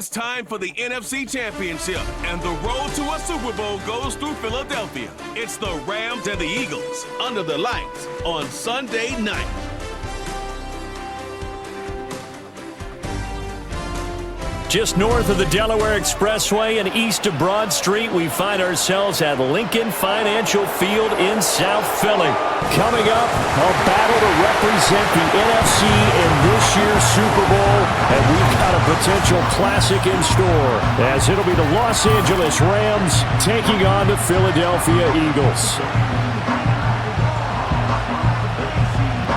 It's time for the NFC Championship, and the road to a Super Bowl goes through Philadelphia. It's the Rams and the Eagles under the lights on Sunday night. Just north of the Delaware Expressway and east of Broad Street, we find ourselves at Lincoln Financial Field in South Philly. Coming up, a battle to represent the NFC in this year's Super Bowl, and we've got a potential classic in store, as it'll be the Los Angeles Rams taking on the Philadelphia Eagles.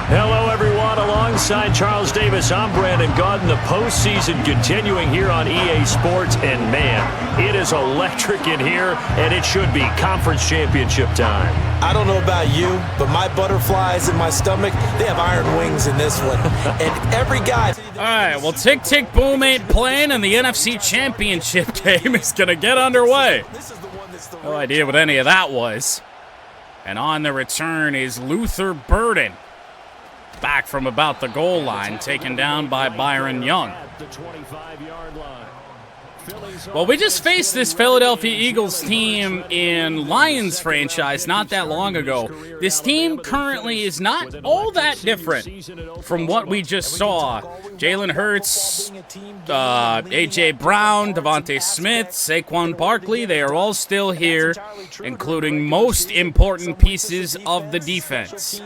Hello, everyone. Alongside Charles Davis, I'm Brandon Gaudin. The postseason continuing here on EA Sports, and man, it is electric in here, and it should be conference championship time. I don't know about you, but my butterflies in my stomach, they have iron wings in this one. And every guy... All right, well, Tick Tick Boom ain't playing, and the NFC Championship game is going to get underway. No idea what any of that was. And on the return is Luther Burden. Back from about the goal line, taken down by Byron Young. Well, we just faced this Philadelphia Eagles team in Lions franchise not that long ago. This team currently is not all that different from what we just saw. Jalen Hurts, A.J. Brown, Devontae Smith, Saquon Barkley, they are all still here, including most important pieces of the defense.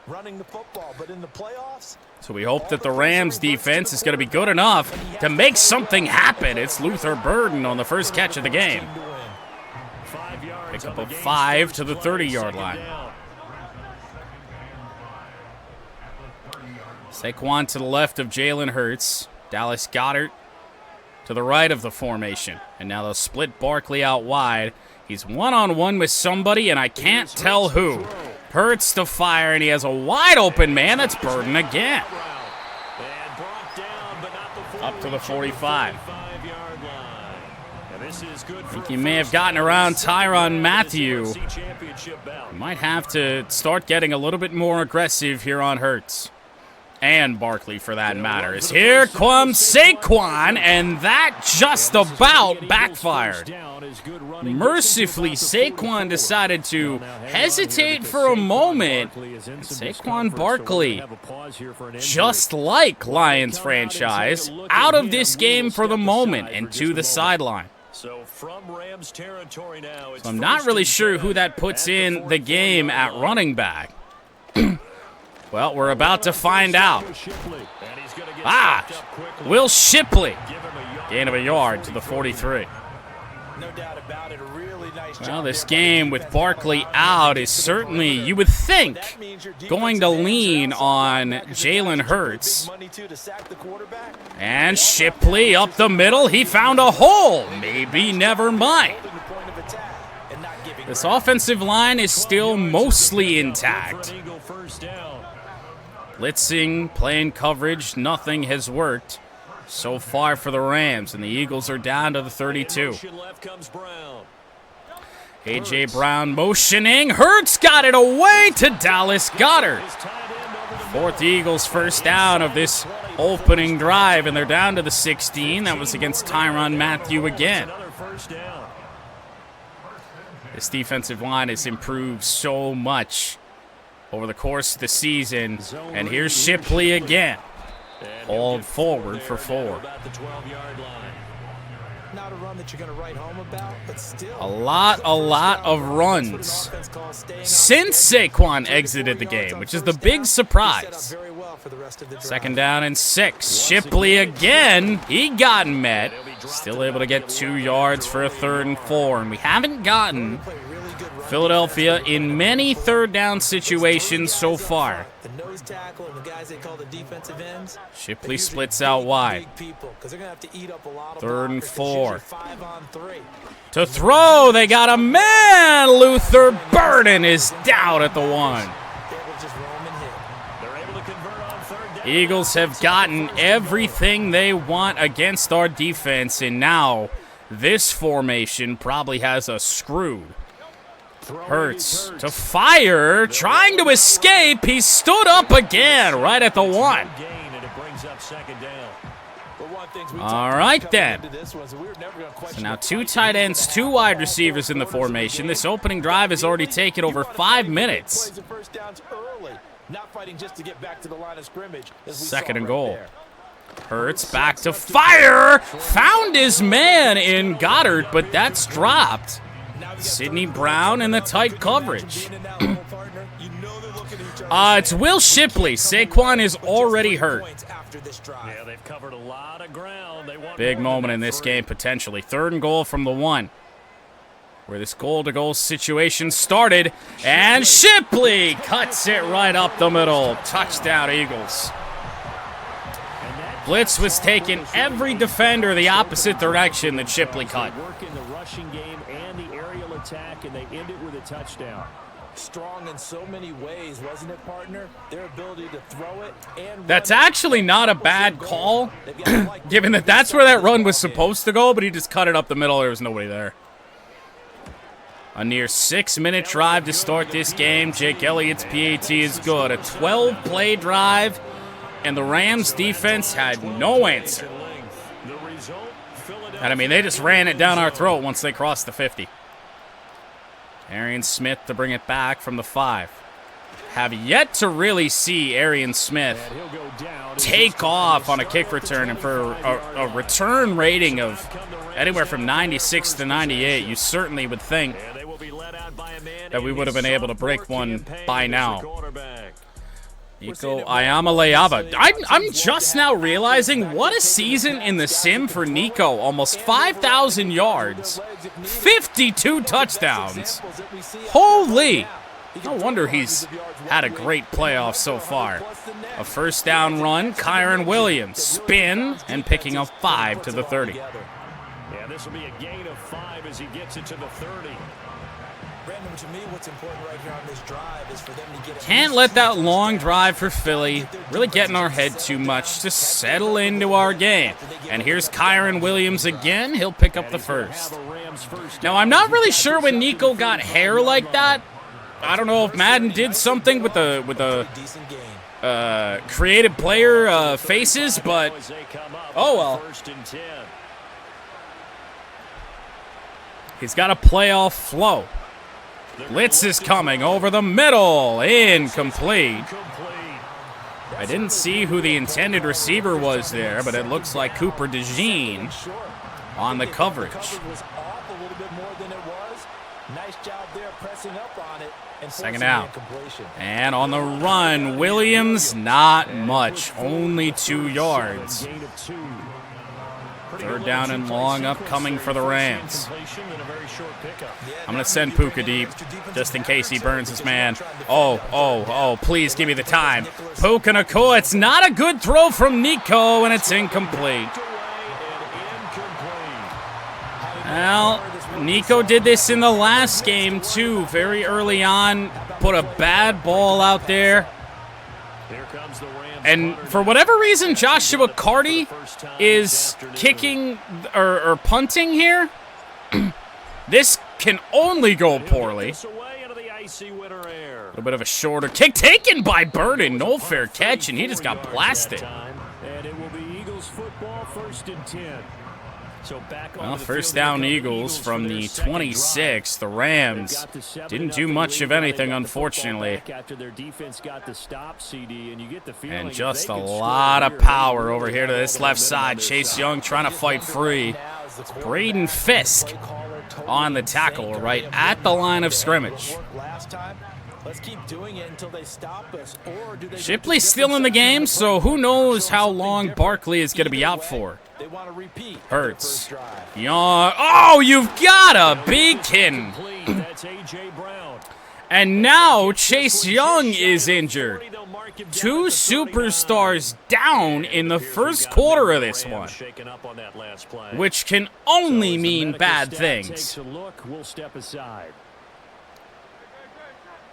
running the football, but in the playoffs... So we hope that the Rams defense is going to be good enough to make something happen. It's Luther Burden on the first catch of the game. Pick up a 5 to the 30-yard line. Saquon to the left of Jalen Hurts. Dallas Goedert to the right of the formation. And now they'll split Barkley out wide. He's one-on-one with somebody, and I can't tell who. Hurts to fire, and he has a wide-open man. That's Burden again. Up to the 45. I think he may have gotten around Tyrann Mathieu. He might have to start getting a little bit more aggressive here on Hurts. And Barkley, for that matter, is here comes Saquon, and that just about backfired. Mercifully, Saquon decided to hesitate for a moment. Saquon Barkley, just like Lions franchise, out of this game for the moment and to the sideline. So I'm not really sure who that puts in the game at running back. Well, we're about to find out. Will Shipley. Gain of a yard to the 43. Well, this game with Barkley out is certainly, you would think, going to lean on Jalen Hurts. And Shipley up the middle. He found a hole. Maybe never mind. This offensive line is still mostly intact. Blitzing, playing coverage, nothing has worked so far for the Rams, and the Eagles are down to the 32. A.J. Brown motioning. Hurts got it away to Dallas Goedert. Fourth Eagles first down of this opening drive, and they're down to the 16. That was against Tyrann Mathieu again. This defensive line has improved so much over the course of the season. And here's Shipley again. Hauled forward for 4. A lot of runs since Saquon exited the game, which is the big surprise. Second down and 6. Shipley again. He got met. Still able to get 2 yards for a 3rd and 4. And we haven't gotten Philadelphia in many third down situations so far. Shipley splits out wide. 3rd and 4. To throw, they got a man. Luther Burden is down at the 1. Eagles have gotten everything they want against our defense, and now this formation probably has us screwed. Hurts to fire, trying to escape. He stood up again right at the 1. All right, then. So now 2 tight ends, 2 wide receivers in the formation. This opening drive has already taken over 5 minutes. Second and goal. Hurts back to fire. Found his man in Goddard, but that's dropped. Sidney Brown in the tight coverage. It's Will Shipley. Saquon is already hurt. Yeah, they've covered a lot of ground. Big moment in this game, potentially. 3rd and goal from the 1. Where this goal-to-goal situation started. And Shipley cuts it right up the middle. Touchdown, Eagles. Blitz was taking every defender the opposite direction that Shipley cut. Work in the rushing game and the aerial attack, and they end it with a touchdown. Strong in so many ways, wasn't it, partner? Their ability to throw it and that's actually not a bad call, given that that's where that run was supposed to go, but he just cut it up the middle. There was nobody there. A near 6-minute drive to start this game. Jake Elliott's PAT is good. A 12-play drive, and the Rams defense had no answer. And I mean, they just ran it down our throat once they crossed the 50. Arian Smith to bring it back from the 5. Have yet to really see Arian Smith take off on a kick return, and for a return rating of anywhere from 96 to 98, you certainly would think that we would have been able to break one by now. Nico Iamaleava. I'm just now realizing what a season in the sim for Nico. Almost 5,000 yards, 52 touchdowns. Holy! No wonder he's had a great playoff so far. A 1st down run, Kyron Williams. Spin, and picking up 5 to the 30. Yeah, this will be a gain of 5 as he gets it to the 30. Brandon, to me, what's important right here on this drive is for them to get. Can't let that long drive for Philly really get in our head too much. Just settle into our game. And here's Kyron Williams again. He'll pick up the 1st. Now, I'm not really sure when Nico got hair like that. I don't know if Madden did something with the creative player faces, but oh well. He's got a playoff flow. Blitz is coming over the middle. Incomplete. I didn't see who the intended receiver was there, but it looks like Cooper DeJean on the coverage. Second out. And on the run, Williams, not much. Only 2 yards. 3rd down and long upcoming for the Rams. I'm going to send Puka deep just in case he burns his man. Oh, please give me the time. Puka Nacua, it's not a good throw from Nico, and it's incomplete. Well, Nico did this in the last game, too, very early on. Put a bad ball out there. And for whatever reason, Joshua Carty is kicking or punting here. This can only go poorly. A little bit of a shorter kick taken by Burden. No fair catch, and he just got blasted. And it will be Eagles football, 1st and 10. Well, 1st down Eagles from the 26. The Rams didn't do much of anything, unfortunately. And just a lot of power over here to this left side. Chase Young trying to fight free. It's Braden Fisk on the tackle right at the line of scrimmage. Shipley's still in the game, so who knows how long Barkley is going to be out for. Hurts. Young. Oh, you've got to be kidding. And now Chase Young is injured. 2 superstars down in the 1st quarter of this one, which can only mean bad things.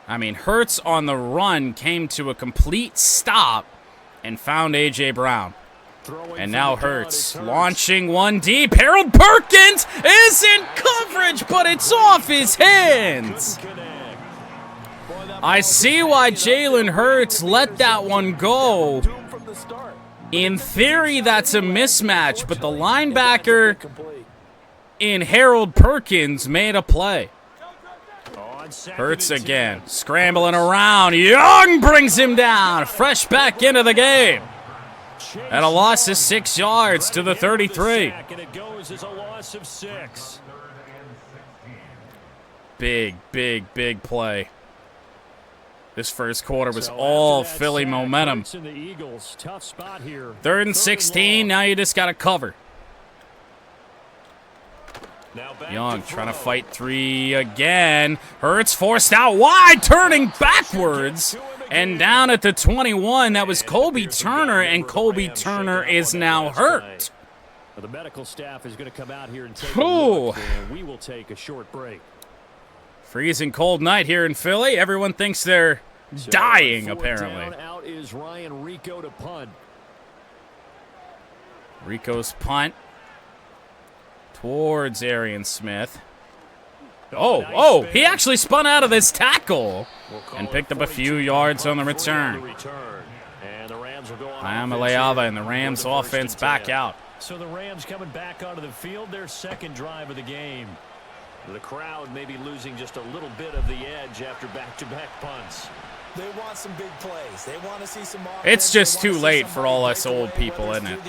I mean, Hurts on the run came to a complete stop and found A.J. Brown. And now Hurts launching one deep. Harold Perkins is in coverage, but it's off his hands. I see why Jalen Hurts let that one go. In theory, that's a mismatch, but the linebacker in Harold Perkins made a play. Hurts again, scrambling around. Young brings him down, fresh back into the game. And a loss of 6 yards to the 33. Big play. This first quarter was all Philly momentum. 3rd and 16, now you just got to cover. Young trying to fight 3 again. Hurts forced out wide, turning backwards. And down at the 21, that was Colby Turner, and Colby Turner is now hurt. The medical staff is going to come out here and take a look, and we will take a short break. Freezing cold night here in Philly. Everyone thinks they're dying, apparently. Out is Ryan Rico to punt. Rico's punt towards Arian Smith. Oh, he actually spun out of this tackle and picked up a few yards on the return. Iamaleava and the Rams offense back out. So the Rams coming back onto the field, their second drive of the game. The crowd may be losing just a little bit of the edge after back-to-back punts. They want some big plays. They want to see some offense. It's just too late for all us old people, isn't it?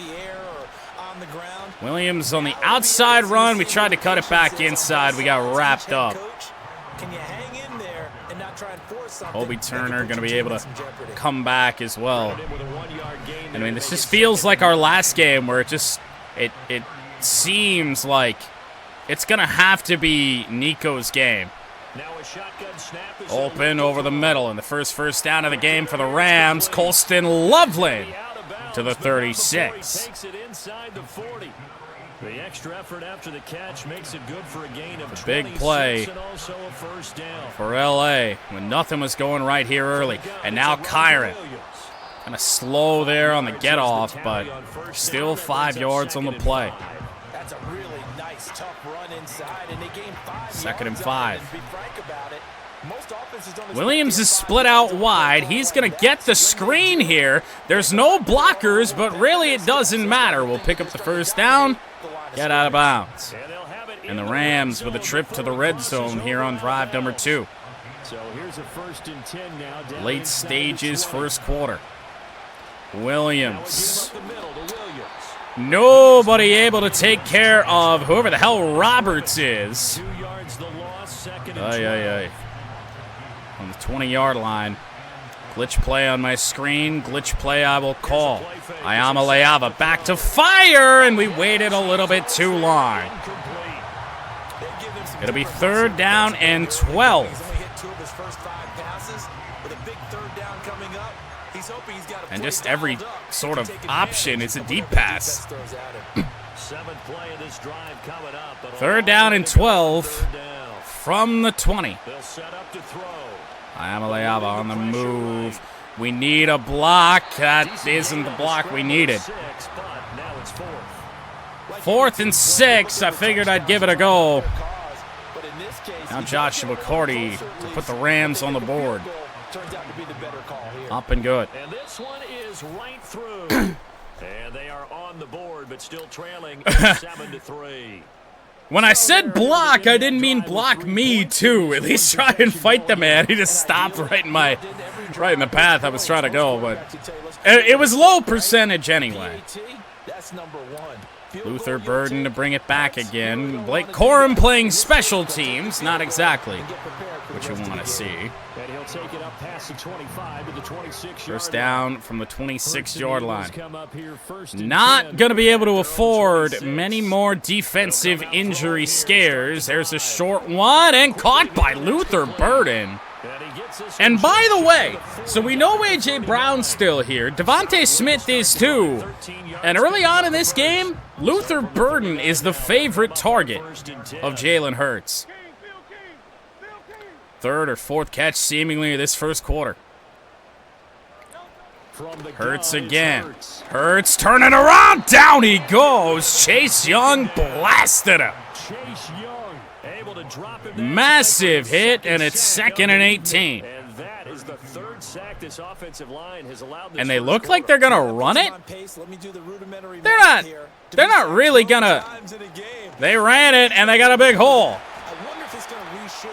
Williams on the outside run. We tried to cut it back inside. We got wrapped up. Colby Turner going to be able to come back as well. I mean, this just feels like our last game where it seems like it's going to have to be Nico's game. Open over the middle, and the first down of the game for the Rams. Colston Loveland to the 36. The extra effort after the catch makes it good for a gain of 26 big play and also a first down. for LA when nothing was going right here early. And now Kyron. Kind of slow there on the get off, but still 5 yards on the play. That's a really nice, tough run inside, and they gained 5 2nd and yards 5. To be frank about it, most offenses don't Williams is split out wide. He's going to get the screen here. There's no blockers, but really it doesn't matter. We'll pick up the first down, get out of bounds. And the Rams with a trip to the red zone here on drive number 2. So here's a 1st and 10 now. Late stages, first quarter. Williams. Nobody able to take care of whoever the hell Roberts is. 2 yards the loss, 2nd and Ay. On the 20-yard line. Glitch play on my screen. Glitch play I will call. Iamaleava back to fire, and we waited a little bit too long. It'll be 3rd down and 12. And just every sort of option is a deep pass. 3rd down and 12 from the 20. Iamaleava on the move. We need a block. That isn't the block we needed. 4th and 6. I figured I'd give it a go. Now Joshua Cordy to put the Rams on the board. Up and good. And this one is right through. And they are on the board, but still trailing 7-3. When I said block, I didn't mean block me too. At least try and fight the man. He just stopped right in the path I was trying to go, but it was low percentage anyway. Luther Burden to bring it back again. Blake Corum playing special teams. Not exactly what you want to see. First down from the 26-yard line. Not going to be able to afford many more defensive injury scares. There's a short one and caught by Luther Burden. And by the way, so we know A.J. Brown's still here. Devontae Smith is too. And early on in this game, Luther Burden is the favorite target of Jalen Hurts. 3rd or 4th catch seemingly this first quarter. Hurts again. Hurts turning around. Down he goes. Chase Young blasted him. Massive hit, and it's 2nd and 18. And that is the And they look like they're gonna run it. They're not really gonna. They ran it and they got a big hole.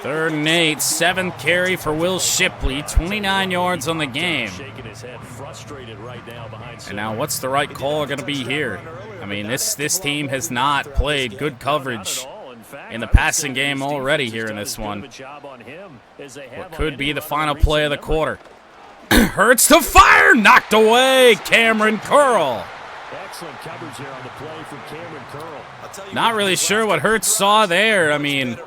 3rd and 8, 7th carry for Will Shipley, 29 yards on the game. And now what's the right call going to be here? I mean, this team has not played good coverage in the passing game already here in this one. What could be the final play of the quarter? Hurts to fire, knocked away, Cameron Curl. Excellent coverage there on the play from Cameron Curl. Not really sure what Hurts saw there. I mean,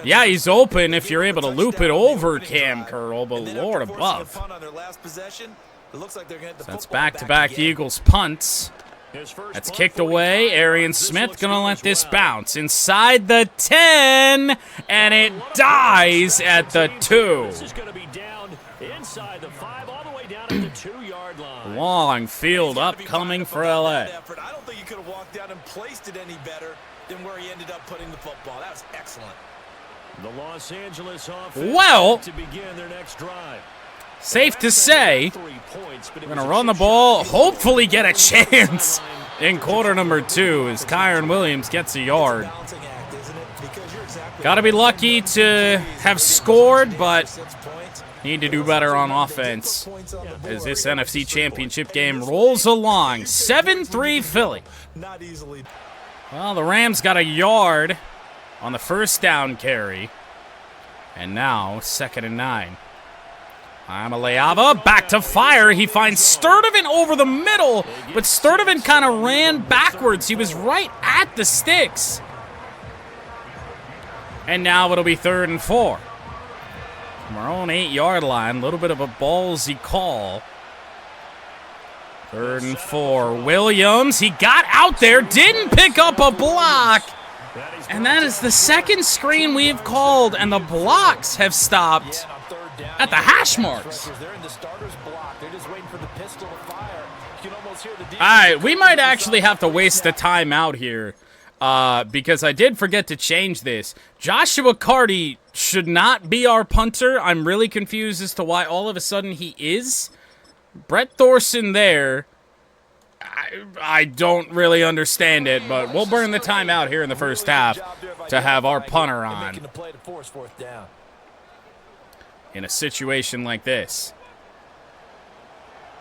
yeah, he's open if you're able to loop it over Cam Curl, but Lord above. That's back-to-back Eagles punts. That's kicked away. Arian Smith going to let this bounce inside the 10, and it dies at the 2. This is going to be down inside the 5, all the way down at the 2-yard line. Long field upcoming for LA. I don't think he could have walked out and placed it any better than where he ended up putting the football. That was excellent. The Los Angeles offense Well, to begin their next drive. Safe to say, we're going to run the ball, hopefully get a chance in quarter number 2 as Kyron Williams gets a yard. Got to be lucky to have scored, but need to do better on offense as this NFC Championship game rolls along. 7-3 Philly. Well, the Rams got a yard on the first down carry. And now, 2nd and 9. Iamaleava back to fire. He finds Sturdivant over the middle, but Sturdivant kind of ran backwards. He was right at the sticks. And now it'll be 3rd and 4. From our own 8-yard line, a little bit of a ballsy call. 3rd and 4. Williams, he got out there, didn't pick up a block. And that is the second screen we've called, and the blocks have stopped at the hash marks. All right, we might actually have to waste a timeout here because I did forget to change this. Joshua Carty should not be our punter. I'm really confused as to why all of a sudden he is. Brett Thorson there. I don't really understand it, but we'll burn the timeout here in the first half to have our punter on in a situation like this.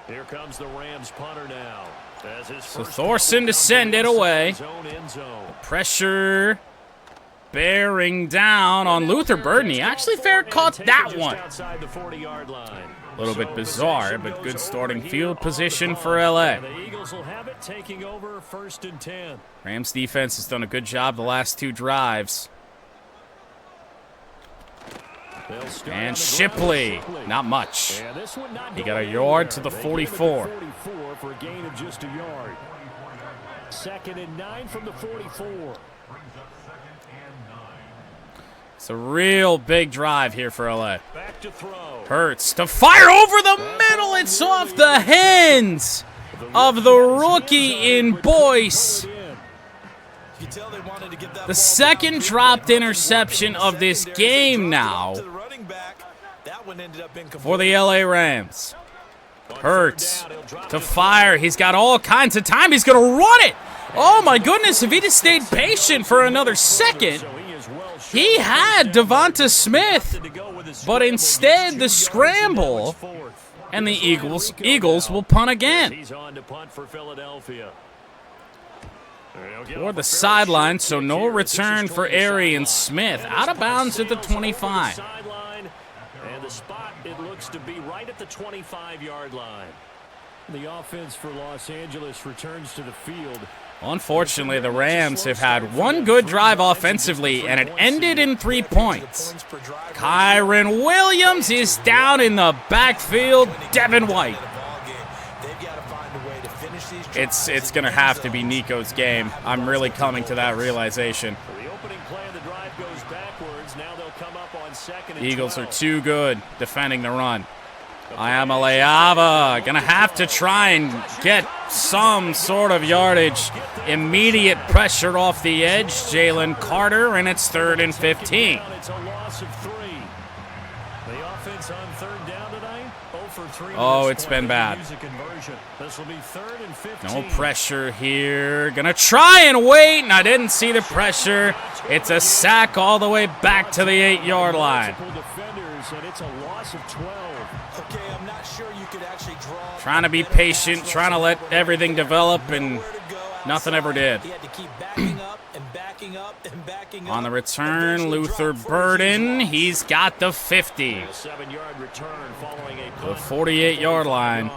Here comes the Rams punter now. So Thorson to send it away. Pressure bearing down on Luther Burden. He actually fair caught that one. A little bit bizarre, but good starting field position for LA. The Eagles will have it, taking over 1st and 10. Rams defense has done a good job the last 2 drives. And Shipley, not much. He got a yard to the 44. For a gain of just a yard. 2nd and 9 from the 44. It's a real big drive here for LA. Back to throw. Hurts to fire over the middle. It's off the hands of the rookie in Boyce. The second dropped interception of this game now for the LA Rams. Hurts to fire. He's got all kinds of time. He's going to run it. Oh, my goodness. If he just stayed patient for another second, he had Devonta Smith, but instead the scramble, and the Eagles will punt again. He's on to punt for Philadelphia. Toward the sideline, so no return for Arian Smith. Out of bounds at the 25. And the spot, it looks to be right at the 25-yard line. The offense for Los Angeles returns to the field. Unfortunately, the Rams have had one good drive offensively, and it ended in 3 points. Kyron Williams is down in the backfield. Devin White. It's going to have to be Nico's game. I'm really coming to that realization. The opening play of the drive goes backwards. Now they'll come up on 2nd and Eagles 12. are too good defending the run. Iamaleava going to have to try and get some sort of yardage. Immediate pressure off the edge. Jalen Carter, and it's 3rd and 15. It's a loss of 3. The offense on 3rd down tonight. Oh, it's been bad. No pressure here. Gonna try and wait, and I didn't see the pressure. It's a sack all the way back to the 8-yard line. Trying to be patient, trying to let everything develop, and nothing ever did. On the return, Luther Burden. He's got the 50. The 48-yard line.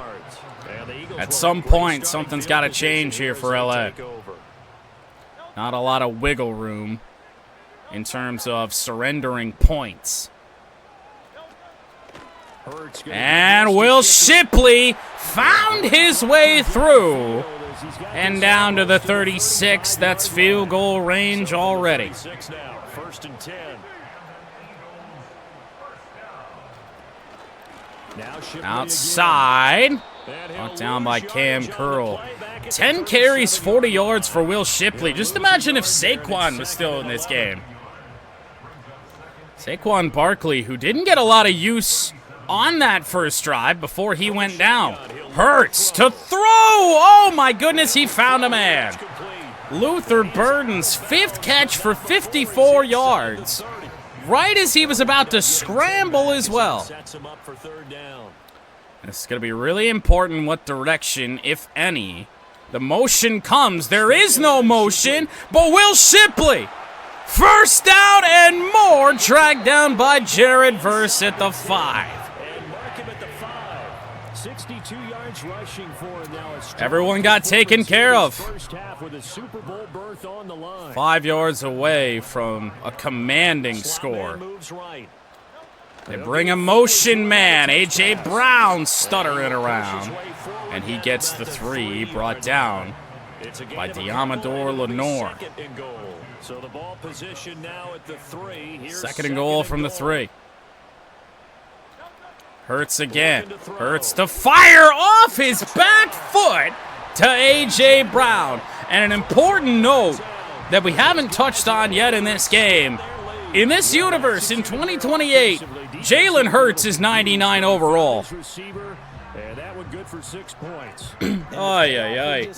At some point, something's got to change here for LA. Not a lot of wiggle room in terms of surrendering points. And Will Shipley found his way through and down to the 36. That's field goal range already. Outside. Brought down by Cam Curl. 10 carries, 40 yards for Will Shipley. Just imagine if Saquon was still in this game. Saquon Barkley, who didn't get a lot of use on that first drive before he went down. Hurts to throw. Oh, my goodness, he found a man. Luther Burden's 5th catch for 54 yards. Right as he was about to scramble as well. This is going to be really important what direction, if any, the motion comes. There is no motion, but Will Shipley. First down and more, dragged down by Jared Verse at the 5. Everyone got taken care of. 5 yards away from a commanding score. They bring a motion man, A.J. Brown, stuttering around. And he gets the 3 brought down by Diamador Lenore. Second and goal from the 3. Hurts again. Hurts to fire off his back foot to A.J. Brown. And an important note that we haven't touched on yet in this game. In this universe, in 2028, Jalen Hurts is 99 overall. Ay, ay, ay.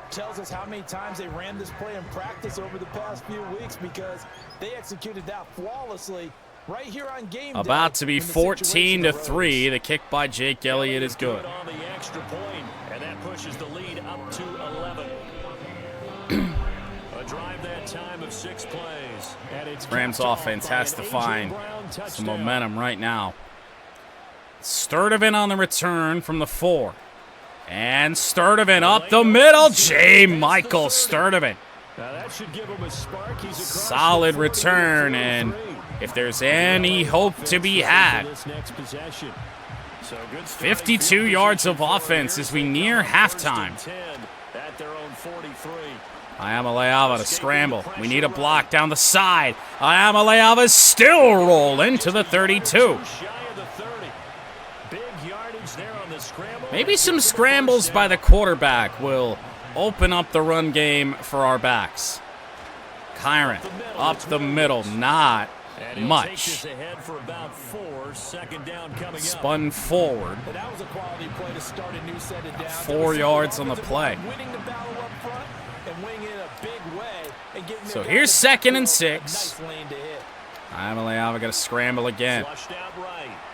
Tells us how many times they ran this play in practice over the past few weeks because they executed that flawlessly right here on game day. About to be 14-3. The kick by Jake Elliott is good. On the extra point, and that pushes the lead up to 11. A drive that time of 6 plays. Rams offense has to find some momentum right now. Sturdivant on the return from the 4. And Sturdivant up the middle. J. Michael Sturdivant. Solid return, and if there's any hope to be had, 52 yards of offense as we near halftime. Iamaleava to scramble. We need a block down the side. Iamaleava still rolling to the 32. Maybe some scrambles by the quarterback will open up the run game for our backs. Kyron up the middle, not much. Spun forward. 4 yards on the play. So here's 2nd and 6. Iamaleava got to scramble again.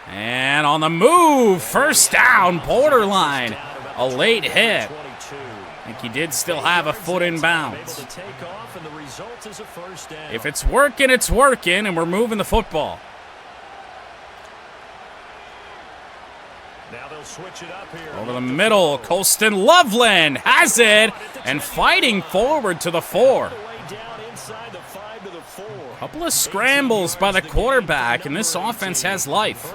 And on the move, first down, borderline. A late hit. I think he did still have a foot in bounds. If it's working, and we're moving the football. Over the middle, Colston Loveland has it, and fighting forward to the 4. Couple of scrambles by the quarterback, and this offense has life.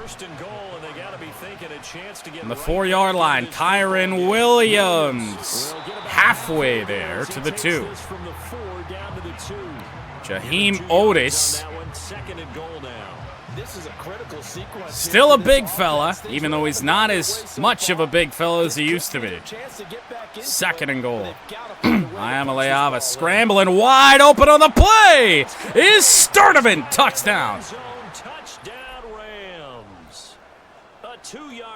On the 4-yard line, Kyron Williams halfway there to the 2. Jaheim Otis, still a big fella, even though he's not as much of a big fella as he used to be. 2nd and goal. Iamaleava scrambling wide open on the play is Sturdivant. Touchdown.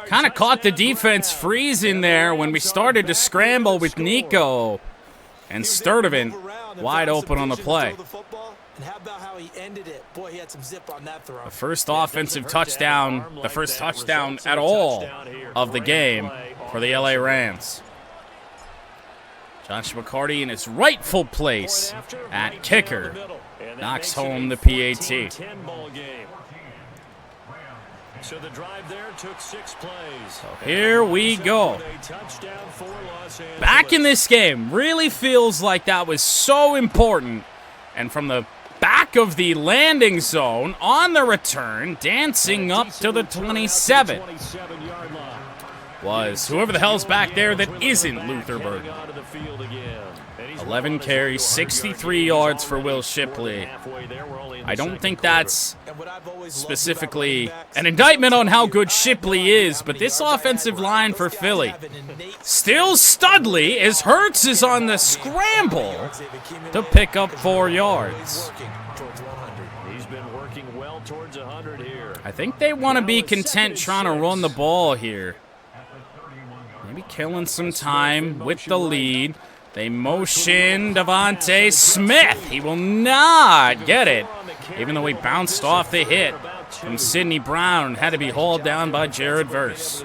Kind of caught the defense freezing there when we started to scramble with Nico. And Sturdivant wide open on the play. The first offensive touchdown, the first touchdown at all of the game for the LA Rams. Josh McCarty in his rightful place at kicker knocks home the PAT. So the drive there took 6 plays. So here we go. Back in this game. Really feels like that was so important. And from the back of the landing zone on the return, dancing up to the 27. Was whoever the hell's back there that isn't Luther Burden. 11 carries, 63 yards for Will Shipley. I don't think that's specifically an indictment on how good Shipley is, but this offensive line for Philly still Studley as Hurts is on the scramble to pick up 4 yards. He's been working well towards 100 here. I think they want to be content trying to run the ball here. Maybe killing some time with the lead. They motion Devontae Smith. He will not get it, even though he bounced off the hit from Sidney Brown. Had to be hauled down by Jared Verse.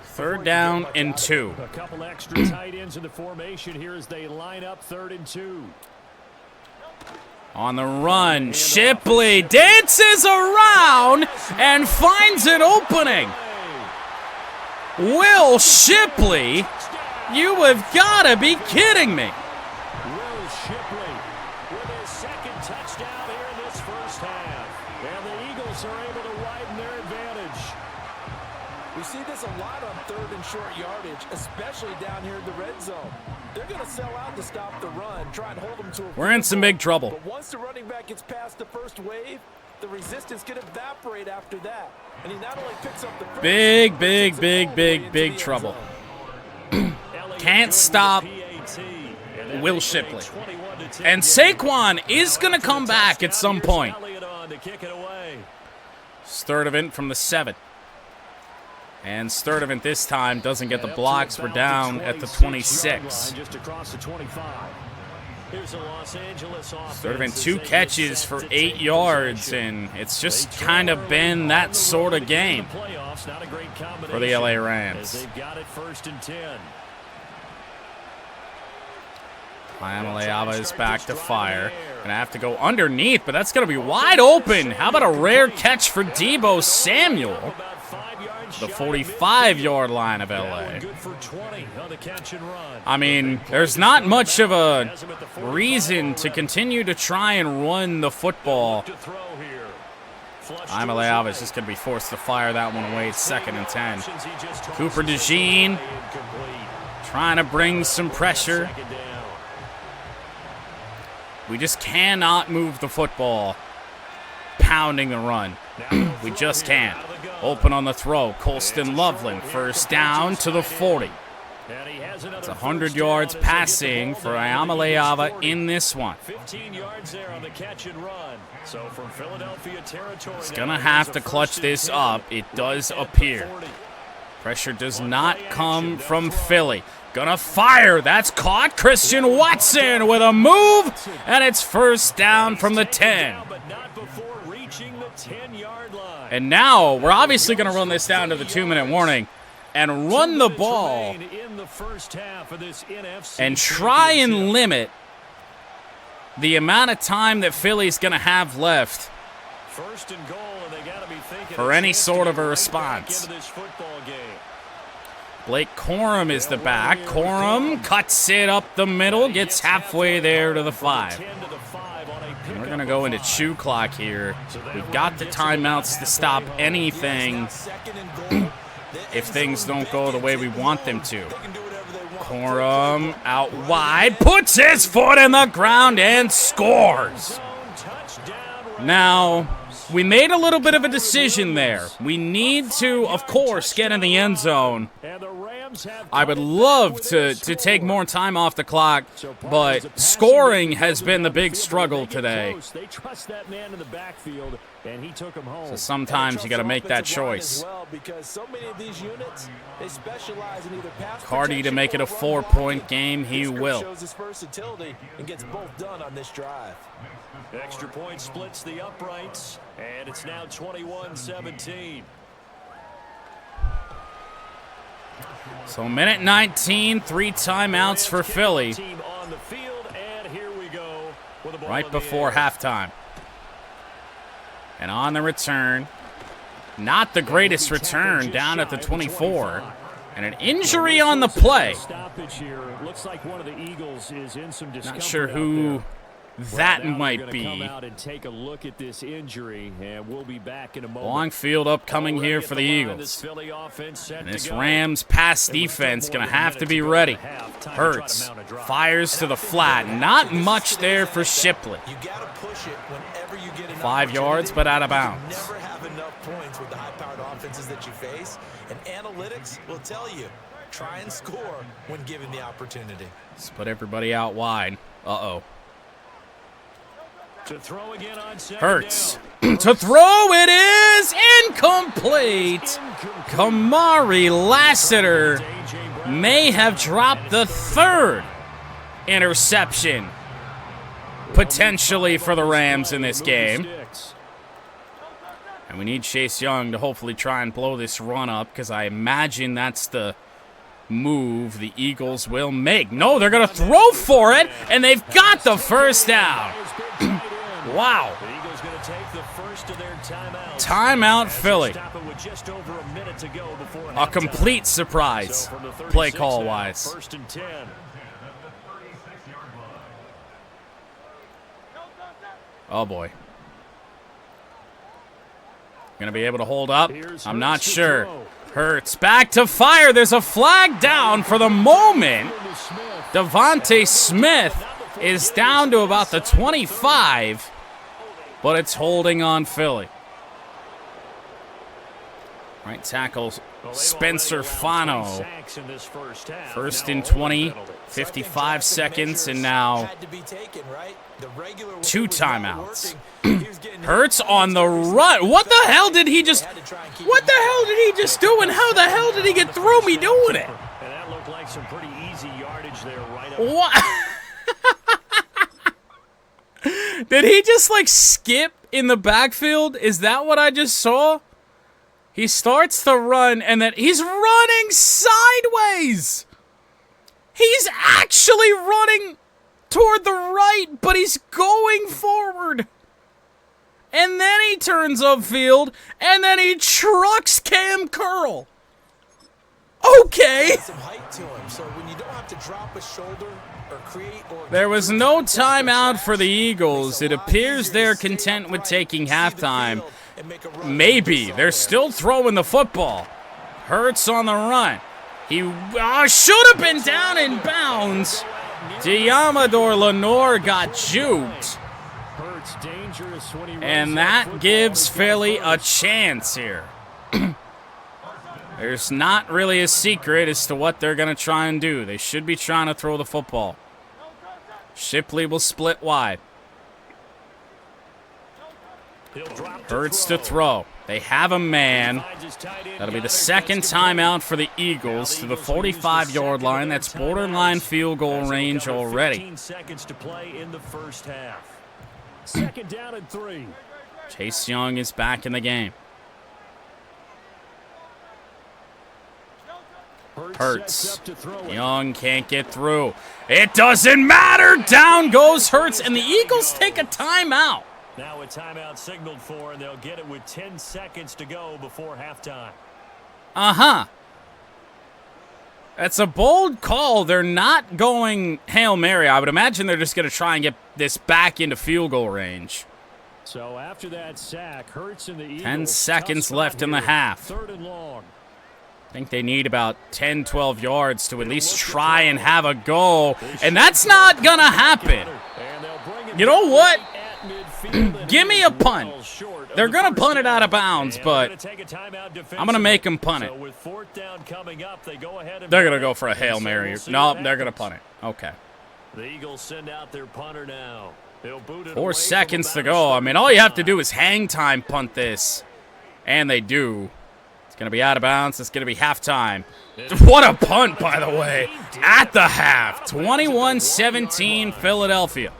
Third down and 2. A couple extra tight ends in the formation here as they line up 3rd and 2. On the run, Shipley dances around and finds an opening. Will Shipley, you have got to be kidding me. Will Shipley with his 2nd touchdown here in this first half. And the Eagles are able to widen their advantage. We see this a lot on 3rd and short yardage, especially down here in the red zone. They're going to sell out to stop the run, try and hold them to a We're in some big trouble. But once the running back gets past the first wave, the resistance can evaporate after that. And he not only picks up the Big trouble. Can't stop Will Shipley. And Saquon is going to come back at some point. Sturdivant from the 7. And Sturdivant this time doesn't get the blocks. We're down at the 26. Sturdivant 2 catches for 8 yards, and it's just kind of been that sort of game for the LA Rams. Iamaleava is back to fire. Gonna have to go underneath, but that's gonna be wide open. How about a rare catch for Deebo Samuel? The 45-yard line of LA. I mean, there's not much of a reason to continue to try and run the football. Iamaleava is just going to be forced to fire that one away. It's 2nd and 10. Cooper DeJean trying to bring some pressure. We just cannot move the football. Pounding the run. We just can't. Open on the throw. Colston Loveland. First down to the 40. It's 100 yards passing for Iamaleava in this one. 15 yards there on the catch and run. So from Philadelphia territory. He's going to have to clutch this up. It does appear. Pressure does not come from Philly. Gonna fire. That's caught. Christian Watson with a move. And it's first down from the 10. And now we're obviously going to run this down to the 2-minute warning and run the ball and try and limit the amount of time that Philly's going to have left for any sort of a response. Blake Corum is the back. Corum cuts it up the middle, gets halfway there to the 5. And we're going to go into chew clock here. We've got the timeouts to stop anything if things don't go the way we want them to. Corum out wide, puts his foot in the ground and scores. Now, we made a little bit of a decision there. We need to, of course, get in the end zone I would love to take more time off the clock, but scoring has been the big struggle today. So sometimes you got to make that choice. Cardi to make it a 4-point game, he will. Extra point splits the uprights, and it's now 21-17. So minute 19, 3 timeouts for Philly. Right before halftime. And on the return, not the greatest return, down at the 24. And an injury on the play. Not sure who that might be. Long field upcoming here for the Eagles. And this Rams pass defense going to have to be ready. Hurts fires to the flat. Not much there for Shipley. 5 yards, but out of bounds. Never have enough points with the high-powered offenses that you face, and analytics will tell you, try and score when given the opportunity. Let's put everybody out wide. Uh-oh. To throw again on Hurts. To throw, it is incomplete. Kamari Lassiter may have dropped the 3rd interception potentially for the Rams in this game. And we need Chase Young to hopefully try and blow this run up, because I imagine that's the move the Eagles will make. No, they're going to throw for it, and they've got the first down. Wow. Timeout Philly. A complete surprise, play call-wise. Oh, boy. Going to be able to hold up? I'm not sure. Hurts back to fire. There's a flag down for the moment. Devontae Smith is down to about the 25, but it's holding on Philly. Right tackle Spencer Fano. 1st and 20, 55 seconds, and now 2 timeouts. Hurts on the run. What the hell did he just do, and how the hell did he get through me doing it? And that looked like some pretty easy yardage there right up. What? Did he just like skip in the backfield? Is that what I just saw? He starts to run, and then he's running sideways. He's actually running toward the right, but he's going forward. And then he turns upfield, and then he trucks Cam Curl. Okay. There was no timeout for the Eagles. It appears they're content with taking halftime. Maybe. They're still throwing the football. Hurts on the run. He should have been down in bounds. Diamador Lenore got juked. And that gives Philly a chance here. There's not really a secret as to what they're going to try and do. They should be trying to throw the football. Shipley will split wide. Hurts to throw. They have a man. That'll be the 2nd timeout for the Eagles to the 45-yard line. That's borderline field goal range already. 15 seconds to play in the first half. 2nd down and 3. Chase Young is back in the game. Hurts. Young can't get through. It doesn't matter. Down goes Hurts, and the Eagles take a timeout. Now a timeout signaled for, and they'll get it with 10 seconds to go before halftime. Uh-huh. That's a bold call. They're not going Hail Mary. I would imagine they're just going to try and get this back into field goal range. So after that sack, Hurts and the Eagles, 10 seconds left in the half. 3rd and long. I think they need about 10, 12 yards to at least try and have a go. And that's not going to happen. You know what? Give me a punt. They're going to punt it out of bounds, but I'm going to make them punt it. They're going to go for a Hail Mary. No, they're going to punt it. Okay. The Eagles send out their punter now. 4 seconds to go. I mean, all you have to do is hang time punt this. And they do. It's going to be out of bounds. It's going to be halftime. What a punt, by the way. At the half. 21-17 Philadelphia.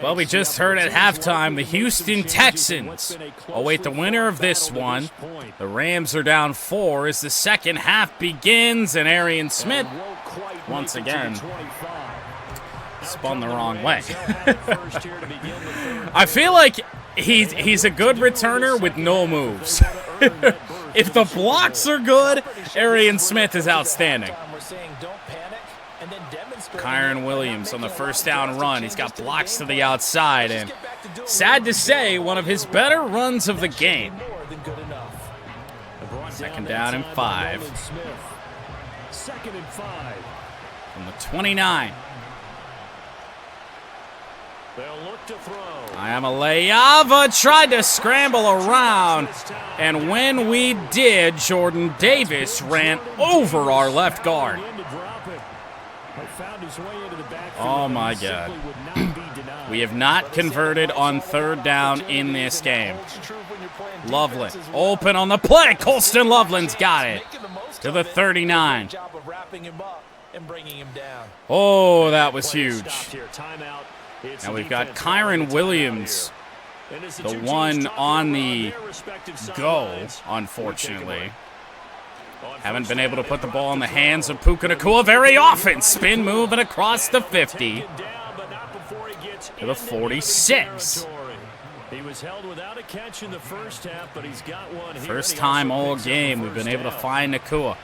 Well, we just heard at halftime the Houston Texans await the winner of this one. The Rams are down 4 as the second half begins, and Arian Smith, once again, spun the wrong way. I feel like he's a good returner with no moves. If the blocks are good, Arian Smith is outstanding. Kyron Williams on the first down run. He's got blocks to the outside, and sad to say, one of his better runs of the game. Second down and 5. From the 29. Iamaleava tried to scramble around, and when we did, Jordan Davis ran over our left guard. Oh my God. We have not converted on third down in this game. Loveland open on the play. Colston Loveland's got it to the 39. Oh, that was huge. Now we've got Kyron Williams, the one on the go, unfortunately. Haven't been able to put the ball in the hands of Puka Nacua very often. Spin move and across the 50 to the 46. First time all game we've been able to find Nacua.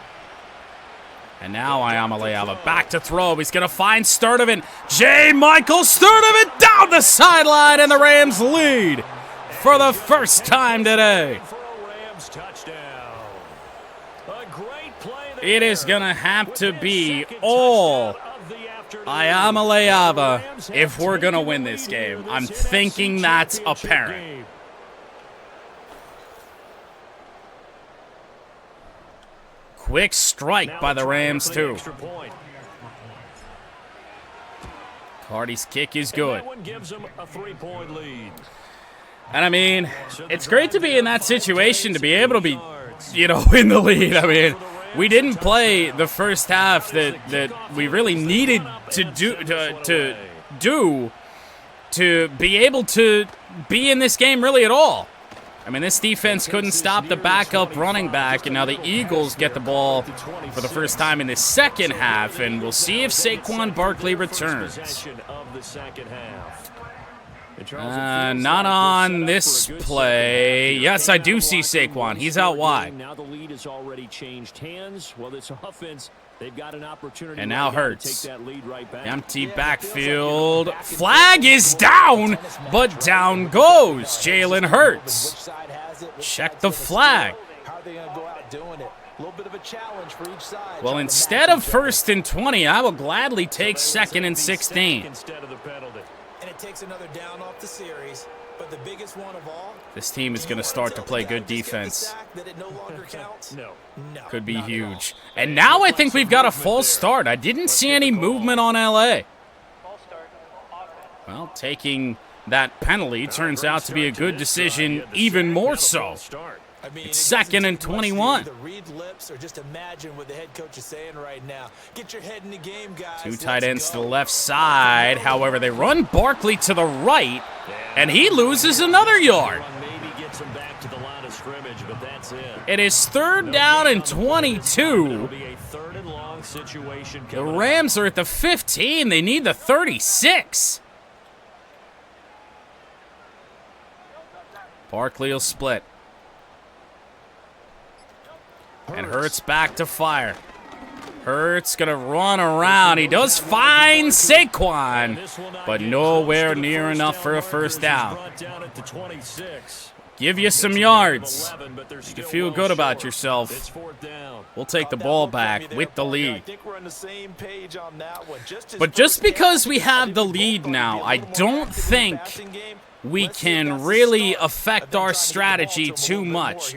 And now Iamaleava back to throw. He's going to find Sturdivant. J. Michael Sturdivant down the sideline, and the Rams lead for the first time today. It is going to have to be all Iamaleava if we're going to win this game. I'm thinking that's apparent. Quick strike by the Rams, too. Cardi's kick is good. And, I mean, it's great to be in that situation, to be able to be, in the lead. I mean, we didn't play the first half that we really needed to do to be able to be in this game really at all. I mean, this defense couldn't stop the backup running back, and now the Eagles get the ball for the first time in the second half, and we'll see if Saquon Barkley returns. Not on this play. Yes, I do see Saquon. He's out wide. Now the lead has already changed hands. Well, this offense, they've got an opportunity. And now Hurts. Empty backfield. Flag is down, but down goes Jalen Hurts. Check the flag. Well, instead of 1st and 20, I will gladly take 2nd and 16. And it takes another down off the series, but the biggest one of all, this team is going to start to play good defense. Could be huge. And now I think we've got a false start. I didn't see any movement on LA. Well, taking that penalty turns out to be a good decision, even more so. It's 2nd and 21. Two tight ends to the left side. However, they run Barkley to the right, and he loses another yard. It is 3rd down and 22. The Rams are at the 15. They need the 36. Barkley will split. And Hurts back to fire. Hurts going to run around. He does find Saquon, but nowhere near enough for a first down. Give you some yards. You feel good about yourself. We'll take the ball back with the lead. But just because we have the lead now, I don't think we can really affect our strategy too much.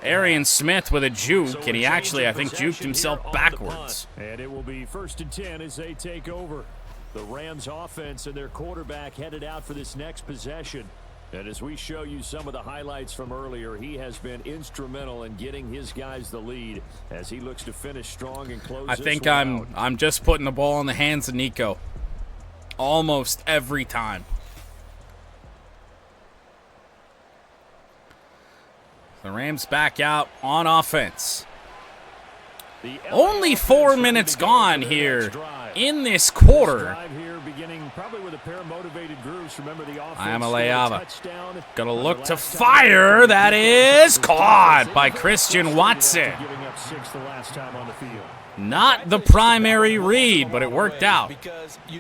Arian Smith with a juke, and he actually, I think, juked himself backwards. And it will be 1st and 10 as they take over. The Rams offense and their quarterback headed out for this next possession. And as we show you some of the highlights from earlier, he has been instrumental in getting his guys the lead as he looks to finish strong and close. I think I'm just putting the ball in the hands of Nico almost every time. The Rams back out on offense. Only 4 minutes gone here in this quarter. Iamaleava gonna look to fire. That is caught by Christian Watson. Not the primary read, but it worked out. You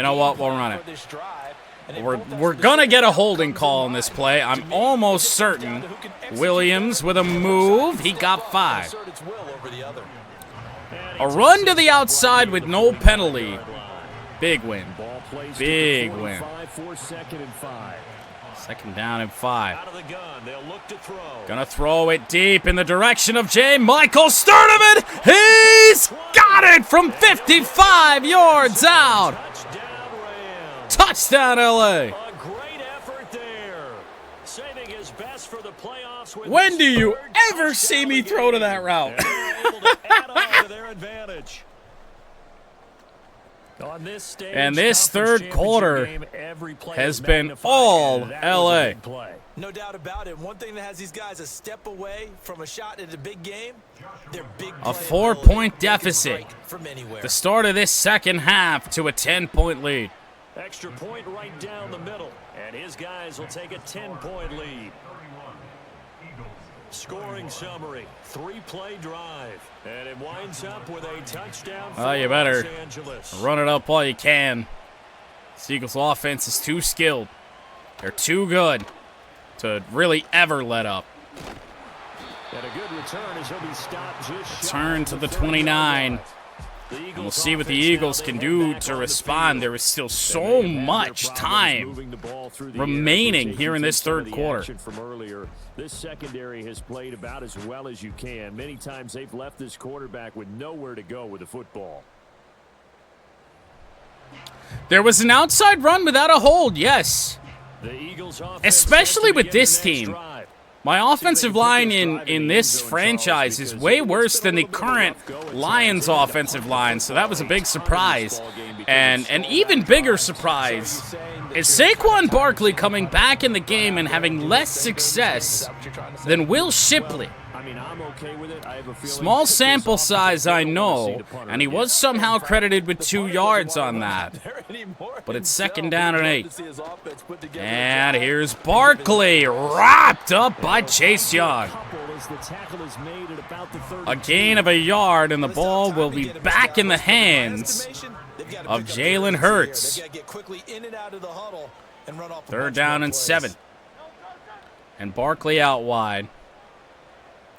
know what? We'll run it. We're gonna get a holding call in this play. I'm almost certain. Williams with a move. He got 5. A run to the outside with no penalty. Big win. Big win. 2nd down and 5. Gonna throw it deep in the direction of J. Michael Sturdivant. He's got it from 55 yards out. Touchdown, LA. When do you ever see me throw to that route? And this third quarter has been all LA. No doubt about it. One thing that has these guys a step away from a shot at a big game, they're big. A 4-point deficit. The start of this second half to a 10-point lead. Extra point right down the middle, and his guys will take a 10-point lead. Scoring summary, 3-play drive, and it winds up with a touchdown for you better Los Angeles. Run it up while you can. This Eagles offense is too skilled. They're too good to really ever let up. And a good return as he'll be stopped just Turn to the 29. And we'll see what the Eagles can do to respond. There is still so much time remaining here in this third quarter. This secondary has played about as well as you can. Many times they've left this quarterback with nowhere to go with the football. There was an outside run without a hold, yes. Especially with this team. My offensive line in this franchise is way worse than the current Lions offensive line, so that was a big surprise. And an even bigger surprise is Saquon Barkley coming back in the game and having less success than Will Shipley. Small sample size, I know, and he was somehow credited with 2 yards on that. But it's 2nd down and 8. And here's Barkley, wrapped up by Chase Young. A gain of a yard, and the ball will be back in the hands of Jalen Hurts. 3rd down and 7. And Barkley out wide.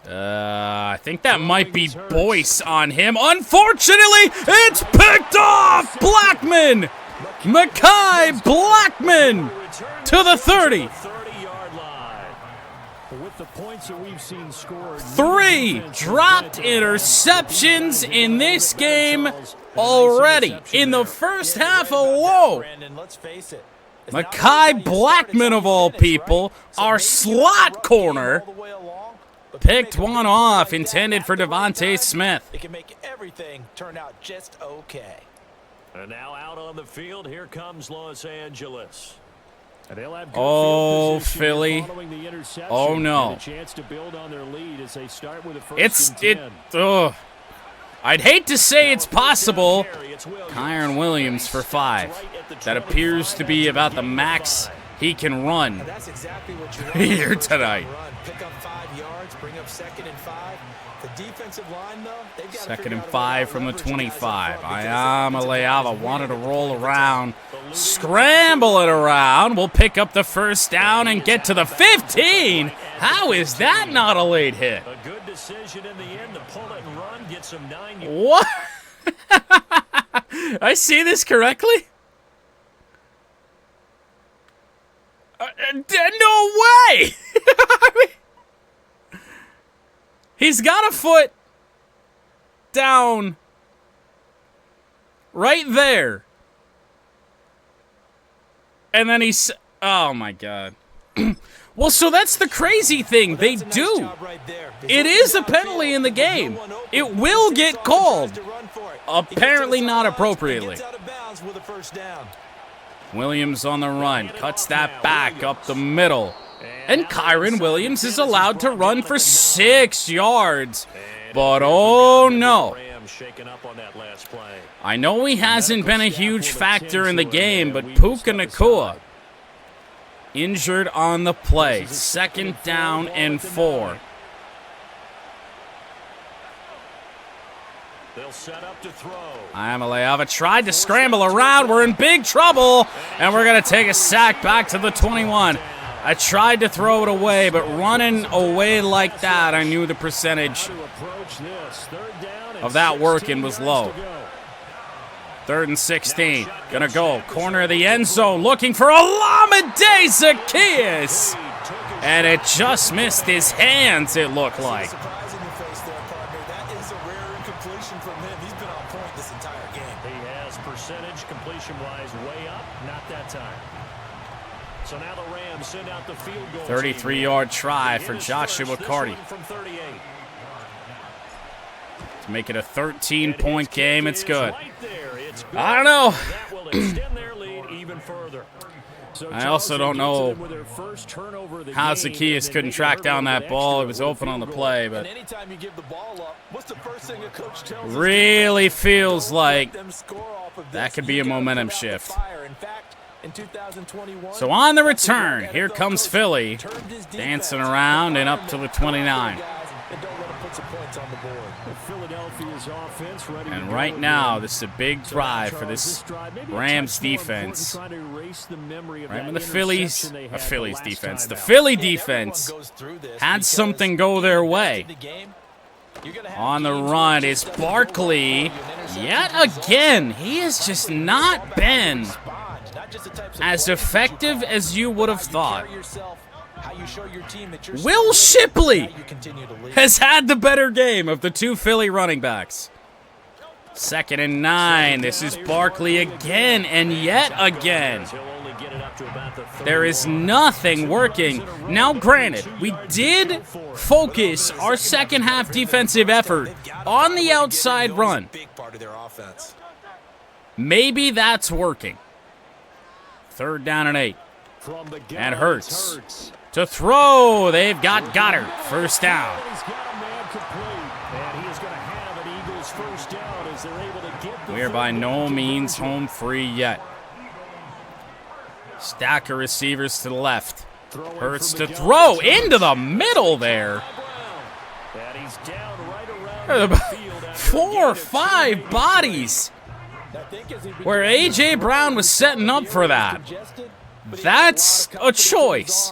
I think that might be Boyce on him. Unfortunately, it's picked off! Blackman! Mekhi Blackman to the 30. 3 dropped interceptions in this game already. In the first half alone. Mekhi Blackman, of all people, our slot corner, picked one off, intended for Devontae Smith. It can make everything turn out just okay. And now out on the field, here comes Los Angeles. And they'll have oh, Philly. Oh, no. I'd hate to say it's possible. Kyron Williams for 5. That appears to be about the max he can run here tonight. Pick up 5 yards, bring up 2nd and 5. The defensive line, though, they've got 2nd and 5 from the 25. Iamaleava wanted to roll around, scramble it around. We'll pick up the 1st down and get to the 15. How is that not a late hit? A good decision in the end to pull it and run, get some 9 yards. What? I see this correctly? No way! I mean, he's got a foot down right there. And then he's... Oh, my God. Well, so that's the crazy thing. They do. It is a penalty in the game. It will get called. Apparently not appropriately. Williams on the run. Cuts that back up the middle. And Kyron Williams is allowed to run for 6 yards. But oh no. I know he hasn't been a huge factor in the game, but Puka Nacua injured on the play. 2nd down and 4. They'll set up to throw. Iamaleava tried to scramble around. We're in big trouble, and we're going to take a sack back to the 21. I tried to throw it away, but running away like that, I knew the percentage of that working was low. 3rd and 16. Gonna go. Corner of the end zone. Looking for Olamide Zaccheaus. And it just missed his hands, it looked like. He has percentage completion-wise way up. Not that time. So now the Rams send out the field goal. 33-yard try for Joshua Carty. To make it a 13-point game, it's good. I don't know. I also don't know how Zaccheaus couldn't track down that ball. It was open on the play, but really feels like that could be a momentum shift. So on the return, here comes Philly, dancing around and up to the 29. And right now, this is a big drive for this Rams defense. Right when the Philly defense had something go their way. On the run is Barkley. Yet again, he has just not been as effective as you would have thought. Will Shipley has had the better game of the two Philly running backs. 2nd and 9. This is Barkley again, and yet again. There is nothing working. Now, granted, we did focus our second half defensive effort on the outside run. Maybe that's working. 3rd down and 8. And Hurts to throw. They've got Goddard. 1st down. We are by no means home free yet. Stack of receivers to the left. Hurts to throw into the middle there. 4 or 5 bodies where A.J. Brown was setting up for that. That's a choice.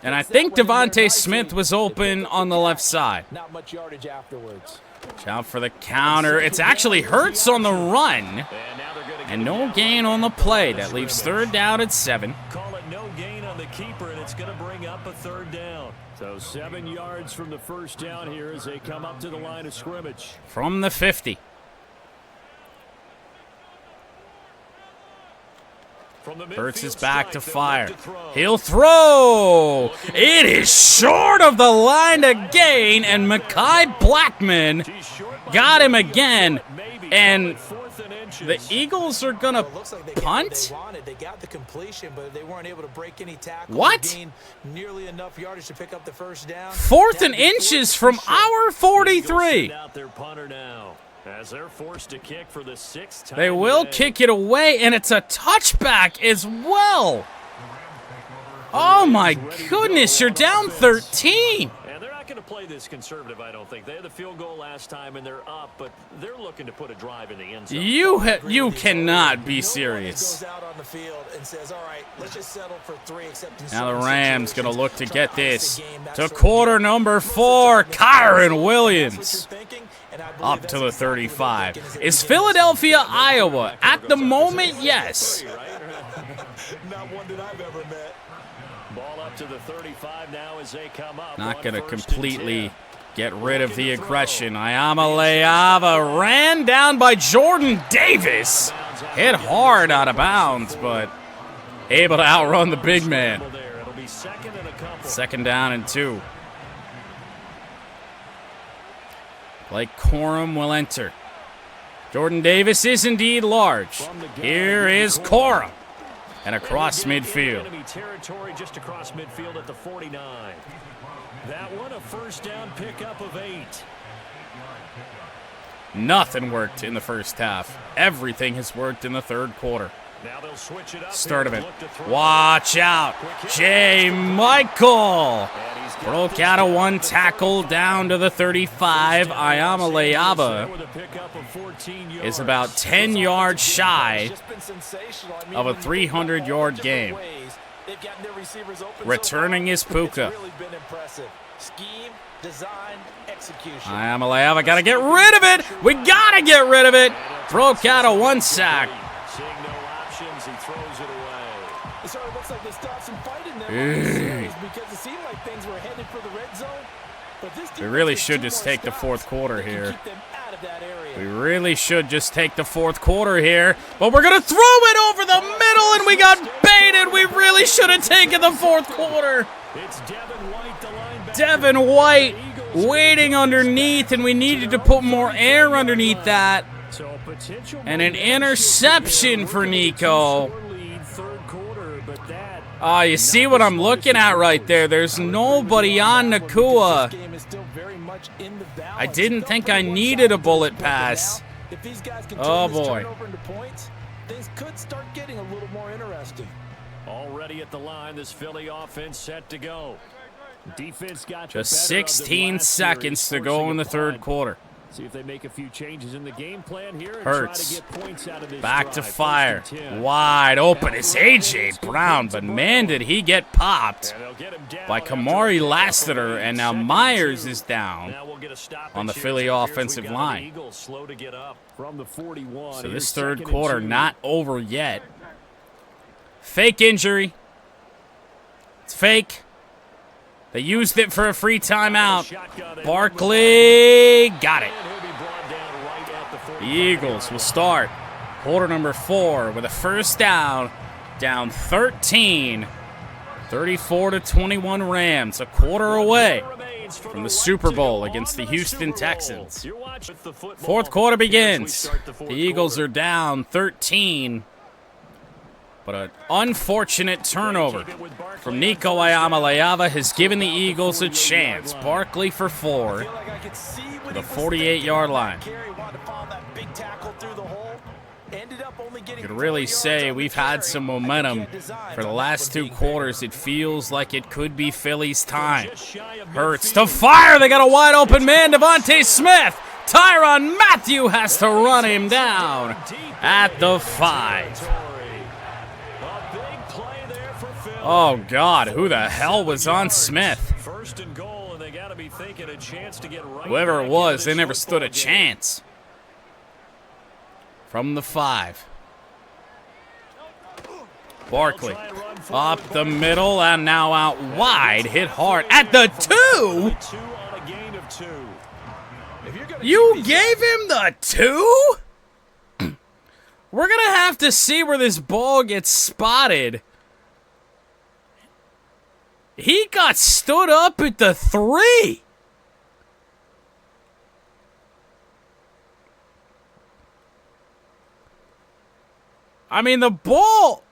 And I think Devontae Smith was open on the left side. Watch out for the counter. It's actually Hurts on the run. And no gain on the play. That leaves 3rd down at 7. Call it no gain on the keeper, and it's going to bring up a 3rd down. So 7 yards from the 1st down here as they come up to the line of scrimmage. From the 50. Hurts is back to fire. He'll throw. It is short of the line to gain, and Mekhi Blackman got him again. And the Eagles are going to punt? What? 4th and inches from our 43. As they're forced to kick for the 6th time. They will kick it away, and it's a touchback as well. Oh my goodness, you're down 13. And they're not going to play this conservative, I don't think. They had the field goal last time, and they're up, but they're looking to put a drive in the end zone. You cannot be serious. Now the Rams going to look to get this to quarter number 4, Kyron Williams. Up to the 35. Is Philadelphia, Iowa? At the moment, yes. to the 35 now as they come up. Not going to completely get rid of the aggression. Iamaleava ran down by Jordan Davis. Hit hard out of bounds, but able to outrun the big man. Second down and 2. Blake Corum will enter. Jordan Davis is indeed large. Here is Corum. And across midfield. Enemy territory just across midfield at the 49. That one a first down pickup of 8. Nothing worked in the first half. Everything has worked in the third quarter. Now they'll switch it up. Start of it. Watch out. J. Michael broke out of one tackle down to the 35. Iamaleava is about 10 yards shy of a 300-yard game. Returning is Puka. Iamaleava got to get rid of it. We got to get rid of it. Broke out of one sack. Seeing no options, he throws it away. It sort of looks like they stopped some fight in there because it seemed like things were headed for the red zone. But this We really should just take the fourth quarter here. We really should just take the fourth quarter here. But we're going to throw it over the middle, and we got baited. We really should have taken the fourth quarter. It's Devin White, the linebacker. Devin White waiting underneath, and we needed to put more air underneath that. So potential And an interception for Nico. lead third quarter, but that Oh, you see what I'm looking at right there? There's nobody on Nakua. I didn't think I needed a bullet pass. Oh, boy. Things could start getting a little more interesting. already at the line, this Philly offense set to go. Defense got Just the better of them 16 last seconds series, to go forcing in the a third punt. quarter. See if they make a few changes in the game plan here and Hurts. try to get points out of this Back to drive. fire. First and 10. Wide open is A.J. Brown, but man, did he get popped And they'll get him down by after Kamari a Lassiter, and now Myers is down. Now we'll get a stoppage on the here. Philly It appears offensive we got line. the Eagles slow to get up from the 41. So Here's this third 2nd and quarter 2. not over yet. Fake injury. It's fake. They used it for a free timeout. Barkley got it. The Eagles will start quarter number 4 with a first down, down 13, 34-21 Rams, a quarter away from the Super Bowl against the Houston Texans. Fourth quarter begins. The Eagles are down 13, but an unfortunate turnover from Nico Iamaleava has given the Eagles a chance. Barkley for 4 to the 48-yard line. You could really say we've had some momentum for the last 2 quarters. It feels like it could be Philly's time. Hurts to fire. They got a wide open man, Devontae Smith. Tyrann Mathieu has to run him down at the 5. Oh, God, who the hell was on Smith? First and goal, and they got to be thinking a chance to get right. Whoever it back was, into they this never stood a football game. chance. From the 5. Barkley up the middle and now out wide. Hit hard at the 2. 2 on a gain of 2. You gave him the 2? We're going to have to see where this ball gets spotted. He got stood up at the 3. I mean, the ball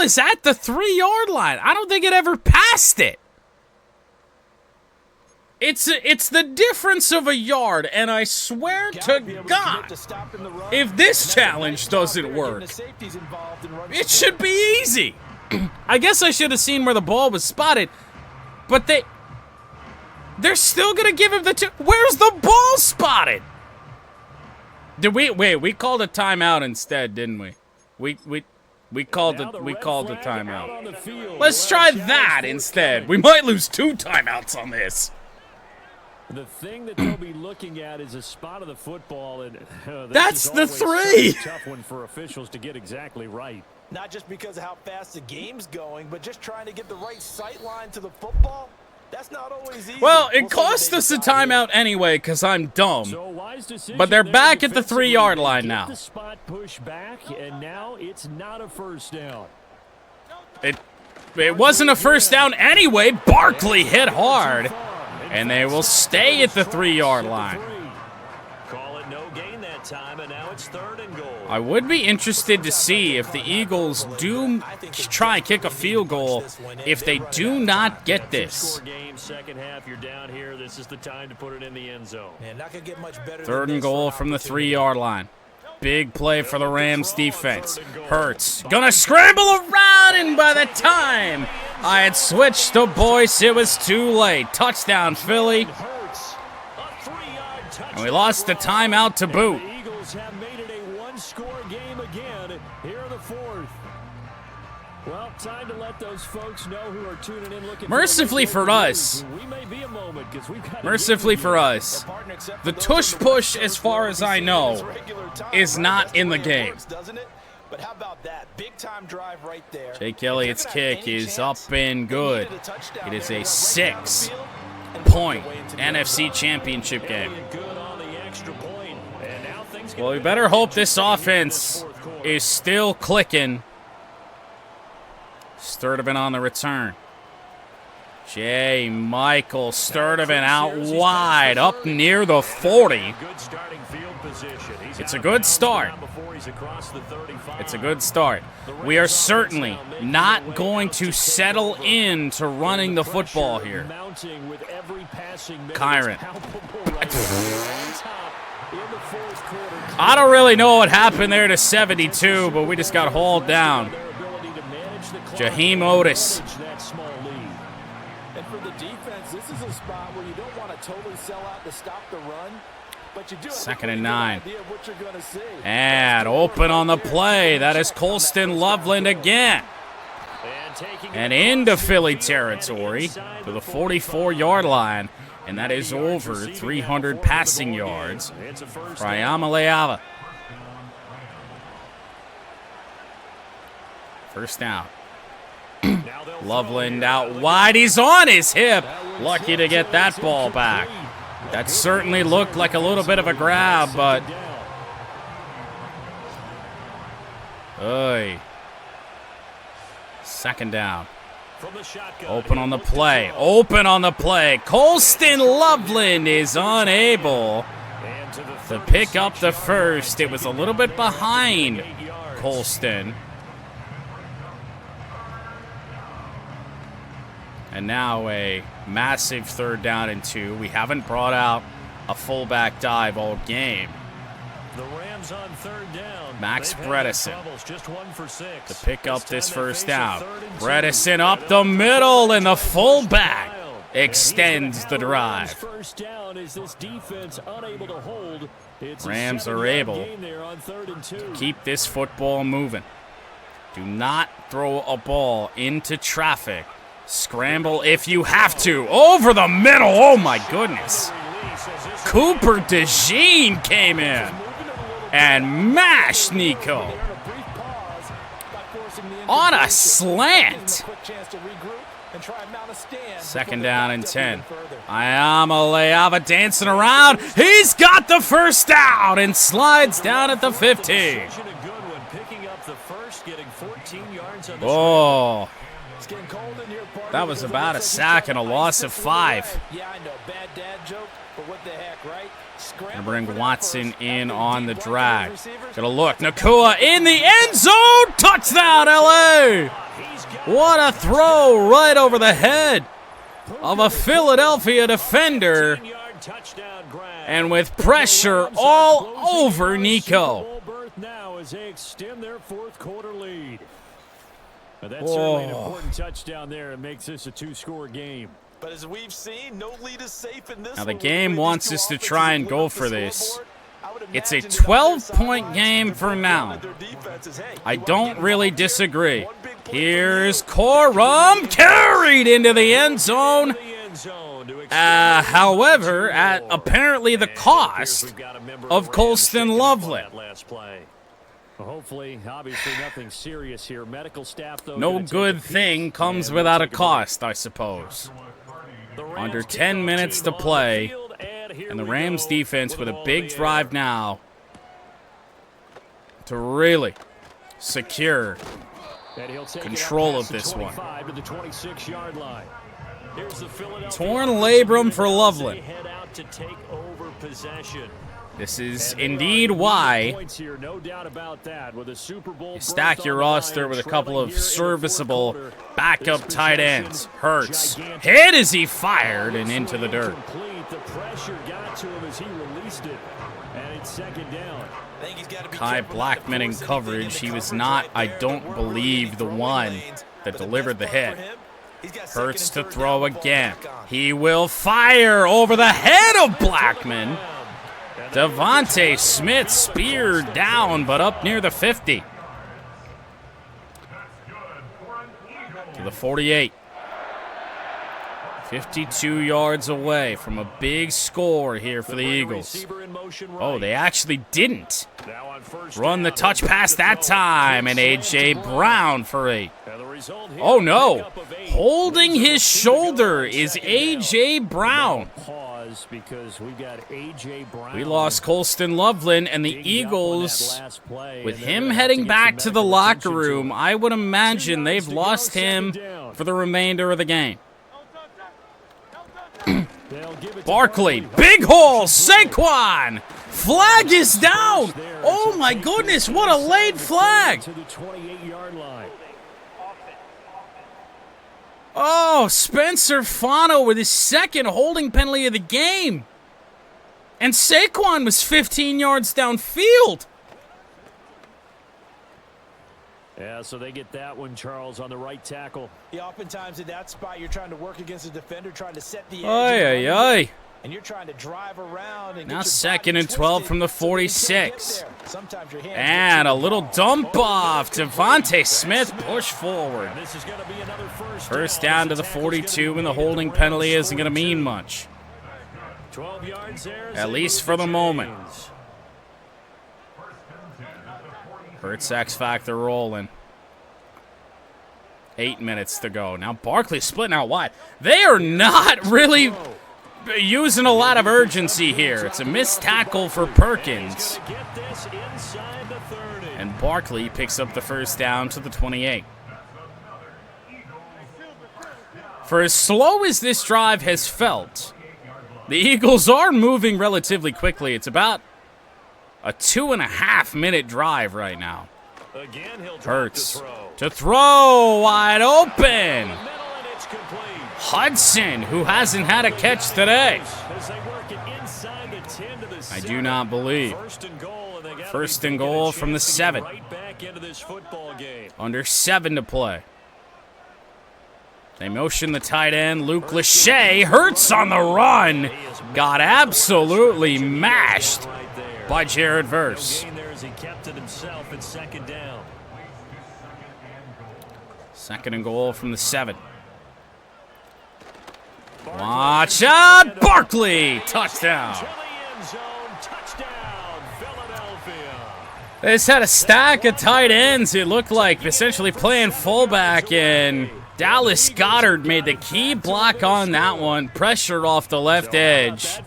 is at the 3-yard line. I don't think it ever passed it. It's the difference of a yard, and I swear to God, if this challenge doesn't work, it should be easy. I guess I should have seen where the ball was spotted, but they're still gonna give him the 2. Where's the ball spotted? Did we called a timeout instead, didn't we? We called the timeout. Let's try that instead. We might lose 2 timeouts on this. The thing that they'll be looking at is a spot of the football, and That's the always 3. such a tough one for officials to get exactly right. Not just because of how fast the game's going, but just trying to get the right sight line to the football. That's not always easy. Well, it cost us a timeout anyway because I'm dumb. But they're back at the 3-yard line now. The spot push back, and now it's not a first down. It wasn't a first down anyway. Barkley hit hard. And they will stay at the 3-yard line. Call it no gain that time, and now it's 3rd and goal. I would be interested to see if the Eagles do try and kick a field goal if they do not get this. Second half, you're down here. This is the time to put it in the end zone. 3rd and goal from the 3-yard line. Big play for the Rams defense. Hurts gonna scramble around, and by the time I had switched to Boyce, it was too late. Touchdown, Philly. And we lost the timeout to boot. The Eagles have made it a one-score game again here in the 4th. Well, time to let those folks know who are tuning in looking Mercifully for us, the tush push, as far as I know, is not in the game. But how about that big time drive right there? Jake Elliott's kick is up and good. It is a 6-point NFC Championship game. Well, we better hope this offense is still clicking. Sturdivant on the return. J. Michael Sturdivant out wide, up near the 40. It's a good start. It's a good start. We are certainly not going to settle in to running the football here. Kyron. I don't really know what happened there to 72, but we just got hauled down. Jaheim Otis. And for the defense, this is a spot where you don't want to totally sell out to stop the run, but you do have 2nd and 9. what you're going to see. And open on the play. That is Colston Loveland again. And into Philly territory to the 44-yard line. And that is over 300 passing yards for Iamaleava. First down. Loveland out wide. He's on his hip. Lucky to get that ball back. That certainly looked like a little bit of a grab, but... Oy. 2nd down. Open on the play. Open on the play. Colston Loveland is unable to pick up the first. It was a little bit behind Colston. And now a massive 3rd down and 2. We haven't brought out a fullback dive all game. The Rams on 3rd down. Max Bredesen to pick up this first down. Bredesen up the middle, and the fullback extends the drive. Rams are able to keep this football moving. Do not throw a ball into traffic. Scramble if you have to. Over the middle. Oh, my goodness. Cooper DeJean came in and mashed Nico on a slant. 2nd down and 10. Iamaleava dancing around. He's got the first down and slides down at the 15. Oh. That was about a sack and a loss of 5. Yeah, I know. Bad dad joke, but what the heck, right? Gonna bring Watson in on the drag. Gonna look. Nakua in the end zone. Touchdown, LA. What a throw right over the head of a Philadelphia defender. And with pressure all over Nico. That's certainly an important touchdown there. It makes this a 2-score game. But as we've seen, no lead is safe in this. Now the game wants us to try and go for this. It's a 12-point game for now. I don't really disagree. Here's Corum, carried into the end zone. However, at apparently the cost of Colston Loveland. Hopefully, obviously nothing serious here. Medical staff, though, No good thing comes without a cost, I suppose. Under 10 minutes to play, and the Rams defense with a big drive now to really secure control of this one. Torn labrum for Loveland. This is indeed why you stack your roster with a couple of serviceable backup tight ends. Hurts. Hit as he fired and into the dirt. Kai Blackman in coverage. He was not, I don't believe, the one that delivered the hit. Hurts to throw again. He will fire over the head of Blackman. Devontae Smith speared down, but up near the 50. To the 48. 52 yards away from a big score here for the Eagles. Oh, they actually didn't run the touch pass that time, and A.J. Brown for 8. Oh, no. Holding his shoulder is A.J. Brown. We lost Colston Loveland, and the Eagles, with him heading back to the locker room, I would imagine they've lost him for the remainder of the game. Barkley, big hole, Saquon, flag is down. Oh my goodness, what a late flag. Oh, Spencer Fano with his second holding penalty of the game. And Saquon was 15 yards downfield. Yeah, so they get that one, Charles, on the right tackle. Yeah, oftentimes in that spot, you're trying to work against a defender, trying to set the edge. Ay, ay, ay. And you're trying to drive around. And now 2nd and 12 from the 46. And a little dump off. Devontae Smith push forward. First down to the 42, and the holding penalty isn't going to mean much. 12 yards there, at least for the moment. Hurts X Factor rolling. 8 minutes to go. Now Barkley splitting out wide. They are not really using a lot of urgency here. It's a missed tackle for Perkins. And Barkley picks up the first down to the 28. For as slow as this drive has felt, the Eagles are moving relatively quickly. It's about a 2.5 minute drive right now. Hurts to throw, wide open. Hudson, who hasn't had a catch today. I do not believe. First and goal from the 7. Under 7 to play. They motion the tight end, Luke Lachey. Hurts on the run. Got absolutely mashed by Jared Verse. Second and goal from the 7. Watch out, Barkley! Touchdown. They just had a stack of tight ends, it looked like, essentially playing fullback, and Dallas Goedert made the key block on that one, pressure off the left edge,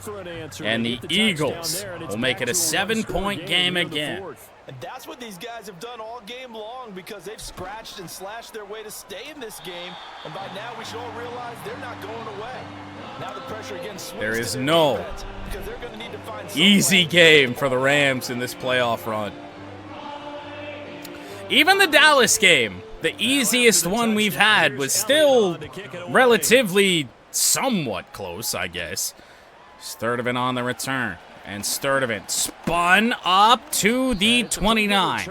and the Eagles will make it a 7-point game again. And that's what these guys have done all game long, because they've scratched and slashed their way to stay in this game, and by now we should all realize they're not going away. Now the pressure again swings. There is no easy game for the Rams in this playoff run. Even the Dallas game, the easiest one we've had, was still relatively somewhat close, I guess. Sturdivant on the return. And Sturdivant spun up to the 29.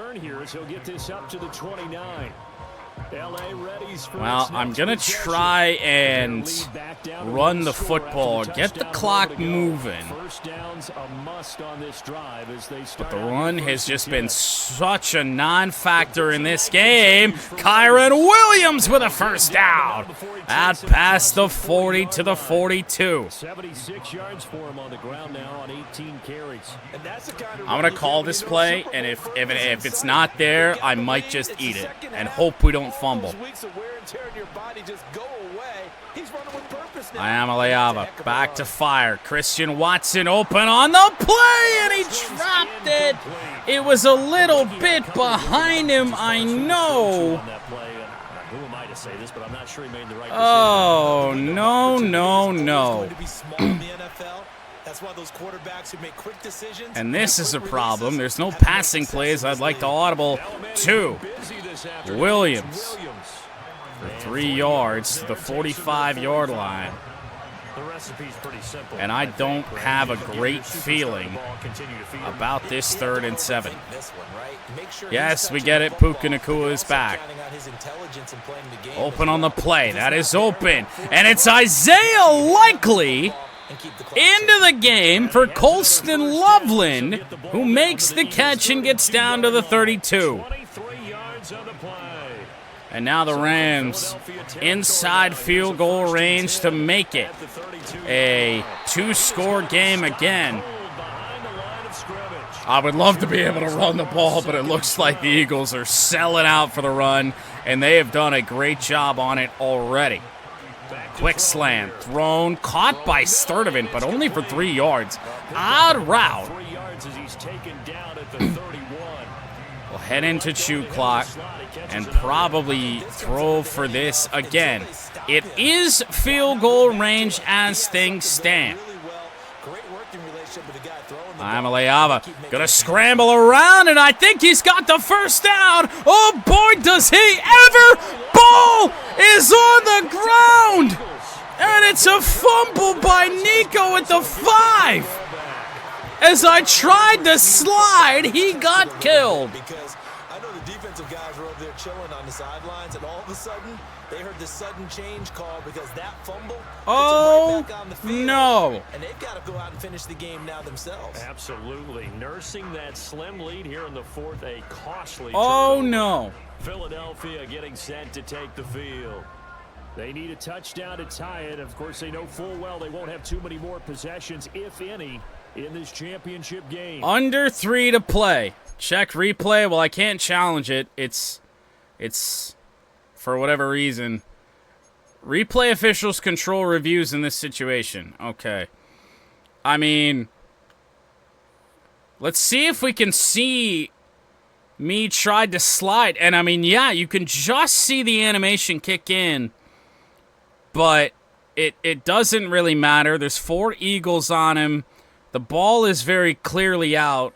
Well, I'm going to try and run the football, get the clock moving. But the run has just been such a non-factor in this game. Kyron Williams with a first down. Out past the 40 to the 42. 76 yards for him on the ground now on 18 carries. I'm going to call this play, and if it's not there, I might just eat it and hope we don't fumble. Iamaleava back to fire. Christian Watson open on the play, and he dropped it. It was a little bit behind him, I know. Oh, no, no, no. And this is a problem. There's no passing plays. I'd like to audible to Williams for 3 yards to the 45-yard line. And I don't have a great feeling about this 3rd and 7. Yes, we get it. Puka Nacua is back. Open on the play. That is open. And it's Isaiah Likely into the game for Colston Loveland, who makes the catch and gets down to the 32. And now the Rams inside field goal range to make it a 2-score game again. I would love to be able to run the ball, but it looks like the Eagles are selling out for the run, and they have done a great job on it already. Quick slant, thrown, caught by Sturdivant, but only for 3 yards. Odd route. We'll head into chew clock and probably throw for this again. It is field goal range as things stand. Iamaleava gonna scramble around, and I think he's got the first down. Oh boy, does he ever! Ball is on the ground, and it's a fumble by Nico at the 5. As I tried to slide, he got killed. Because I know the defensive guys were over there chilling on the sidelines, and all of a sudden they heard this sudden change call because that fumble. Oh, right back on the field, no. And they've got to go out and finish the game now themselves. Absolutely. Nursing that slim lead here in the 4th, a costly Oh, turnover. no. Philadelphia getting set to take the field. They need a touchdown to tie it. Of course, they know full well they won't have too many more possessions, if any, in this championship game. Under 3 to play. Check replay. Well, I can't challenge it. It's for whatever reason. Replay officials control reviews in this situation. Okay. I mean, let's see if we can see me tried to slide. And I mean, yeah, you can just see the animation kick in, but it doesn't really matter. There's 4 Eagles on him. The ball is very clearly out.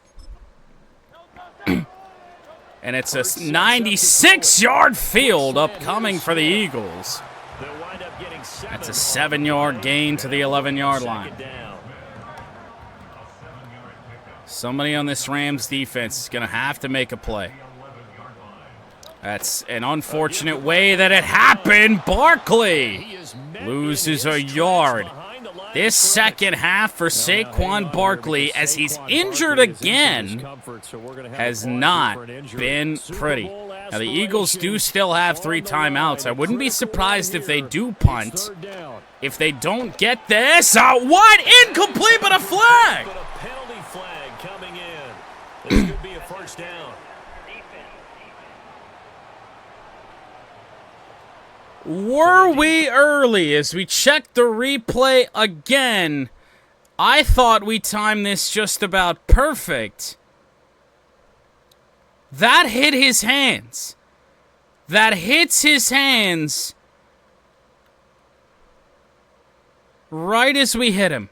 And it's a 96-yard field upcoming for the Eagles. That's a 7-yard gain to the 11-yard line. Somebody on this Rams defense is going to have to make a play. That's an unfortunate way that it happened. Barkley loses a yard. This second half for Saquon Barkley, as he's injured again, has not been pretty. Now, the Eagles do still have 3 timeouts. I wouldn't be surprised if they do punt. If they don't get this, out wide, incomplete, but a flag. But a penalty flag coming in. This could be a first down. Were we early as we checked the replay again? I thought we timed this just about perfect. That hit his hands. That hits his hands right as we hit him.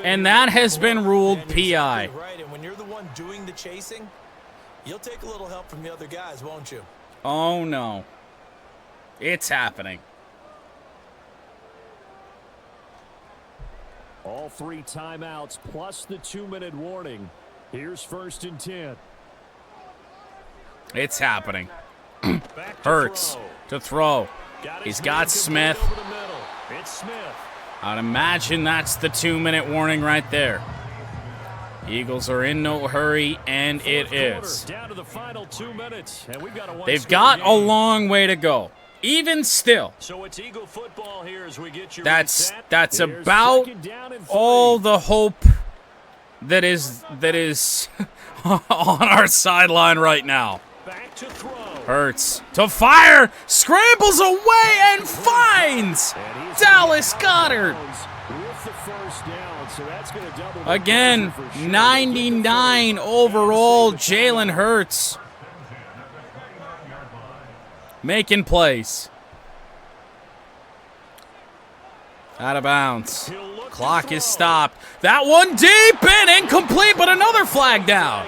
And that has been ruled PI. Right, and when you're the one doing the chasing, you'll take a little help from the other guys, won't you? Oh, no. It's happening. All 3 timeouts plus the 2-minute warning. Here's 1st and 10. It's happening. Hurts to throw. He's got Smith. I'd imagine that's the 2-minute warning right there. Eagles are in no hurry, and it is. They've got a long way to go. Even still, that's about all the hope that is on our sideline right now. Hurts to fire, scrambles away and finds Dallas Goedert. Again, 99 overall, Jalen Hurts making plays. Out of bounds. Clock is stopped. That one deep and incomplete, but another flag down.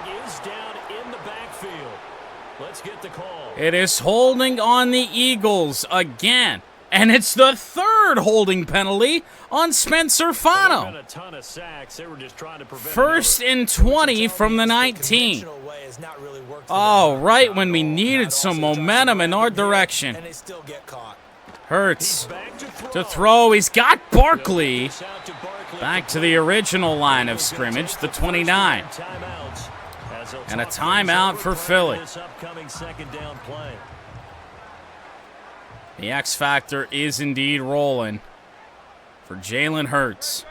It is holding on the Eagles again. And it's the third holding penalty on Spencer Fano. First and 20 from the 19. Oh, right when we needed some momentum in our direction. Hurts to throw. He's got Barkley back to the original line of scrimmage, the 29. And a timeout for Philly. The X Factor is indeed rolling for Jalen Hurts.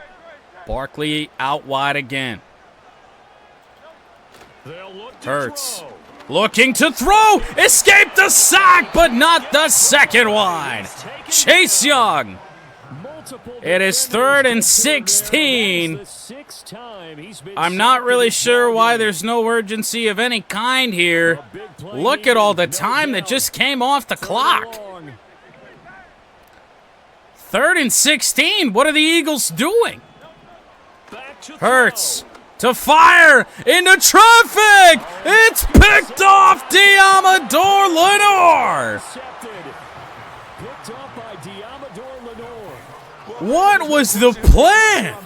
Barkley out wide again. Hurts looking to throw. Escaped the sack, but not the second one. Chase Young. It is 3rd and 16. I'm not really sure why there's no urgency of any kind here. Look at all the time that just came off the clock. 3rd and 16. What are the Eagles doing? Hurts to fire into traffic. It's picked off Iamaleava Lenore. What was the plan?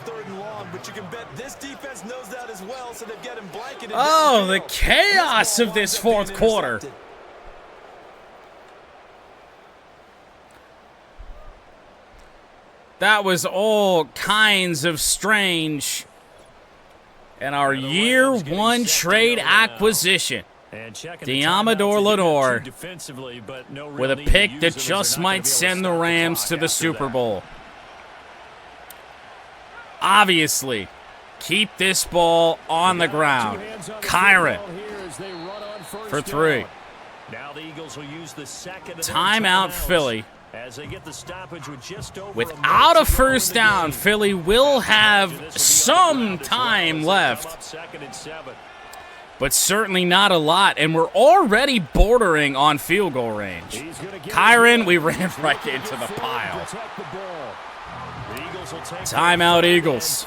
Oh, the chaos of this fourth quarter. That was all kinds of strange. And our year one trade acquisition, Iamaleava Lenore, with a pick that just might send the Rams to the Super Bowl. Obviously, keep this ball on the ground. Kyron for 3. Timeout Philly. Without a first down, Philly will have some time left, but certainly not a lot, and we're already bordering on field goal range. Kyron, we ran right into the pile. Timeout Eagles.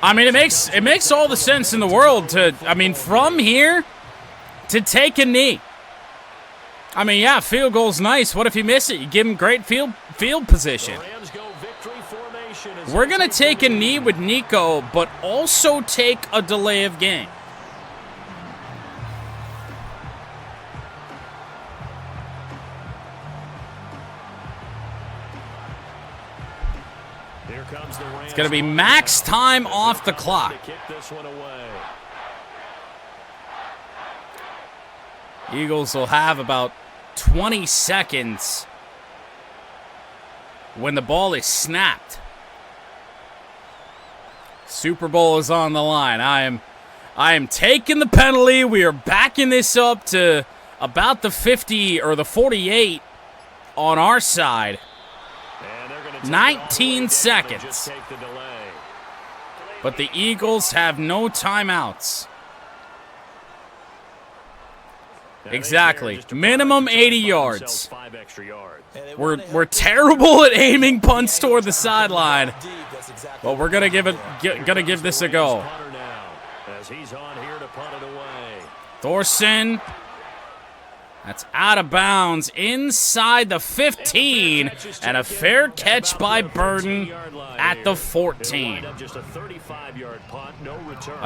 I mean, it makes all the sense in the world to, from here to take a knee. I mean, yeah, field goal's nice. What if you miss it? You give him great field position. We're going to take a knee with Nico, but also take a delay of game. It's going to be max time off the clock. Eagles will have about 20 seconds when the ball is snapped. Super Bowl is on the line. I am taking the penalty. We are backing this up to about the 50 or the 48 on our side. 19 seconds. But the Eagles have no timeouts. Exactly. Minimum 80 yards. We're terrible at aiming punts toward the sideline, but we're gonna give this a go. Thorson That's out of bounds inside the 15, and a fair catch by Burden at the 14. A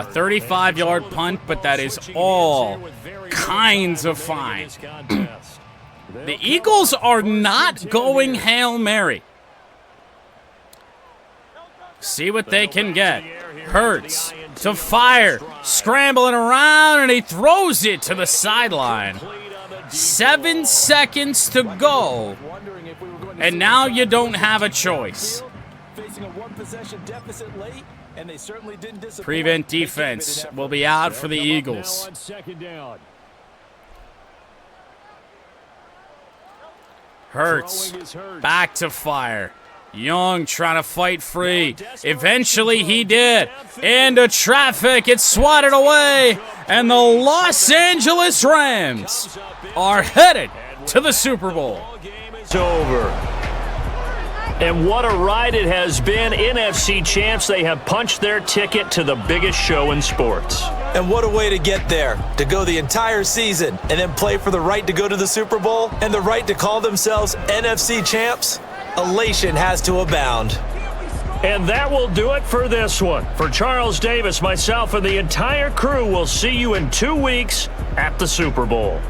35-yard punt, but that is all kinds of fine. The Eagles are not going Hail Mary. See what they can get. Hurts to fire, scrambling around, and he throws it to the sideline. 7 seconds to go, and now you don't have a choice. Prevent defense will be out for the Eagles. Hurts back to fire. Young trying to fight free. Eventually he did. Into traffic. It's swatted away. And the Los Angeles Rams are headed to the Super Bowl. It's over. And what a ride it has been. NFC champs, they have punched their ticket to the biggest show in sports. And what a way to get there, to go the entire season and then play for the right to go to the Super Bowl and the right to call themselves NFC champs. Elation has to abound. And that will do it for this one. For Charles Davis, myself, and the entire crew, we'll see you in 2 weeks at the Super Bowl.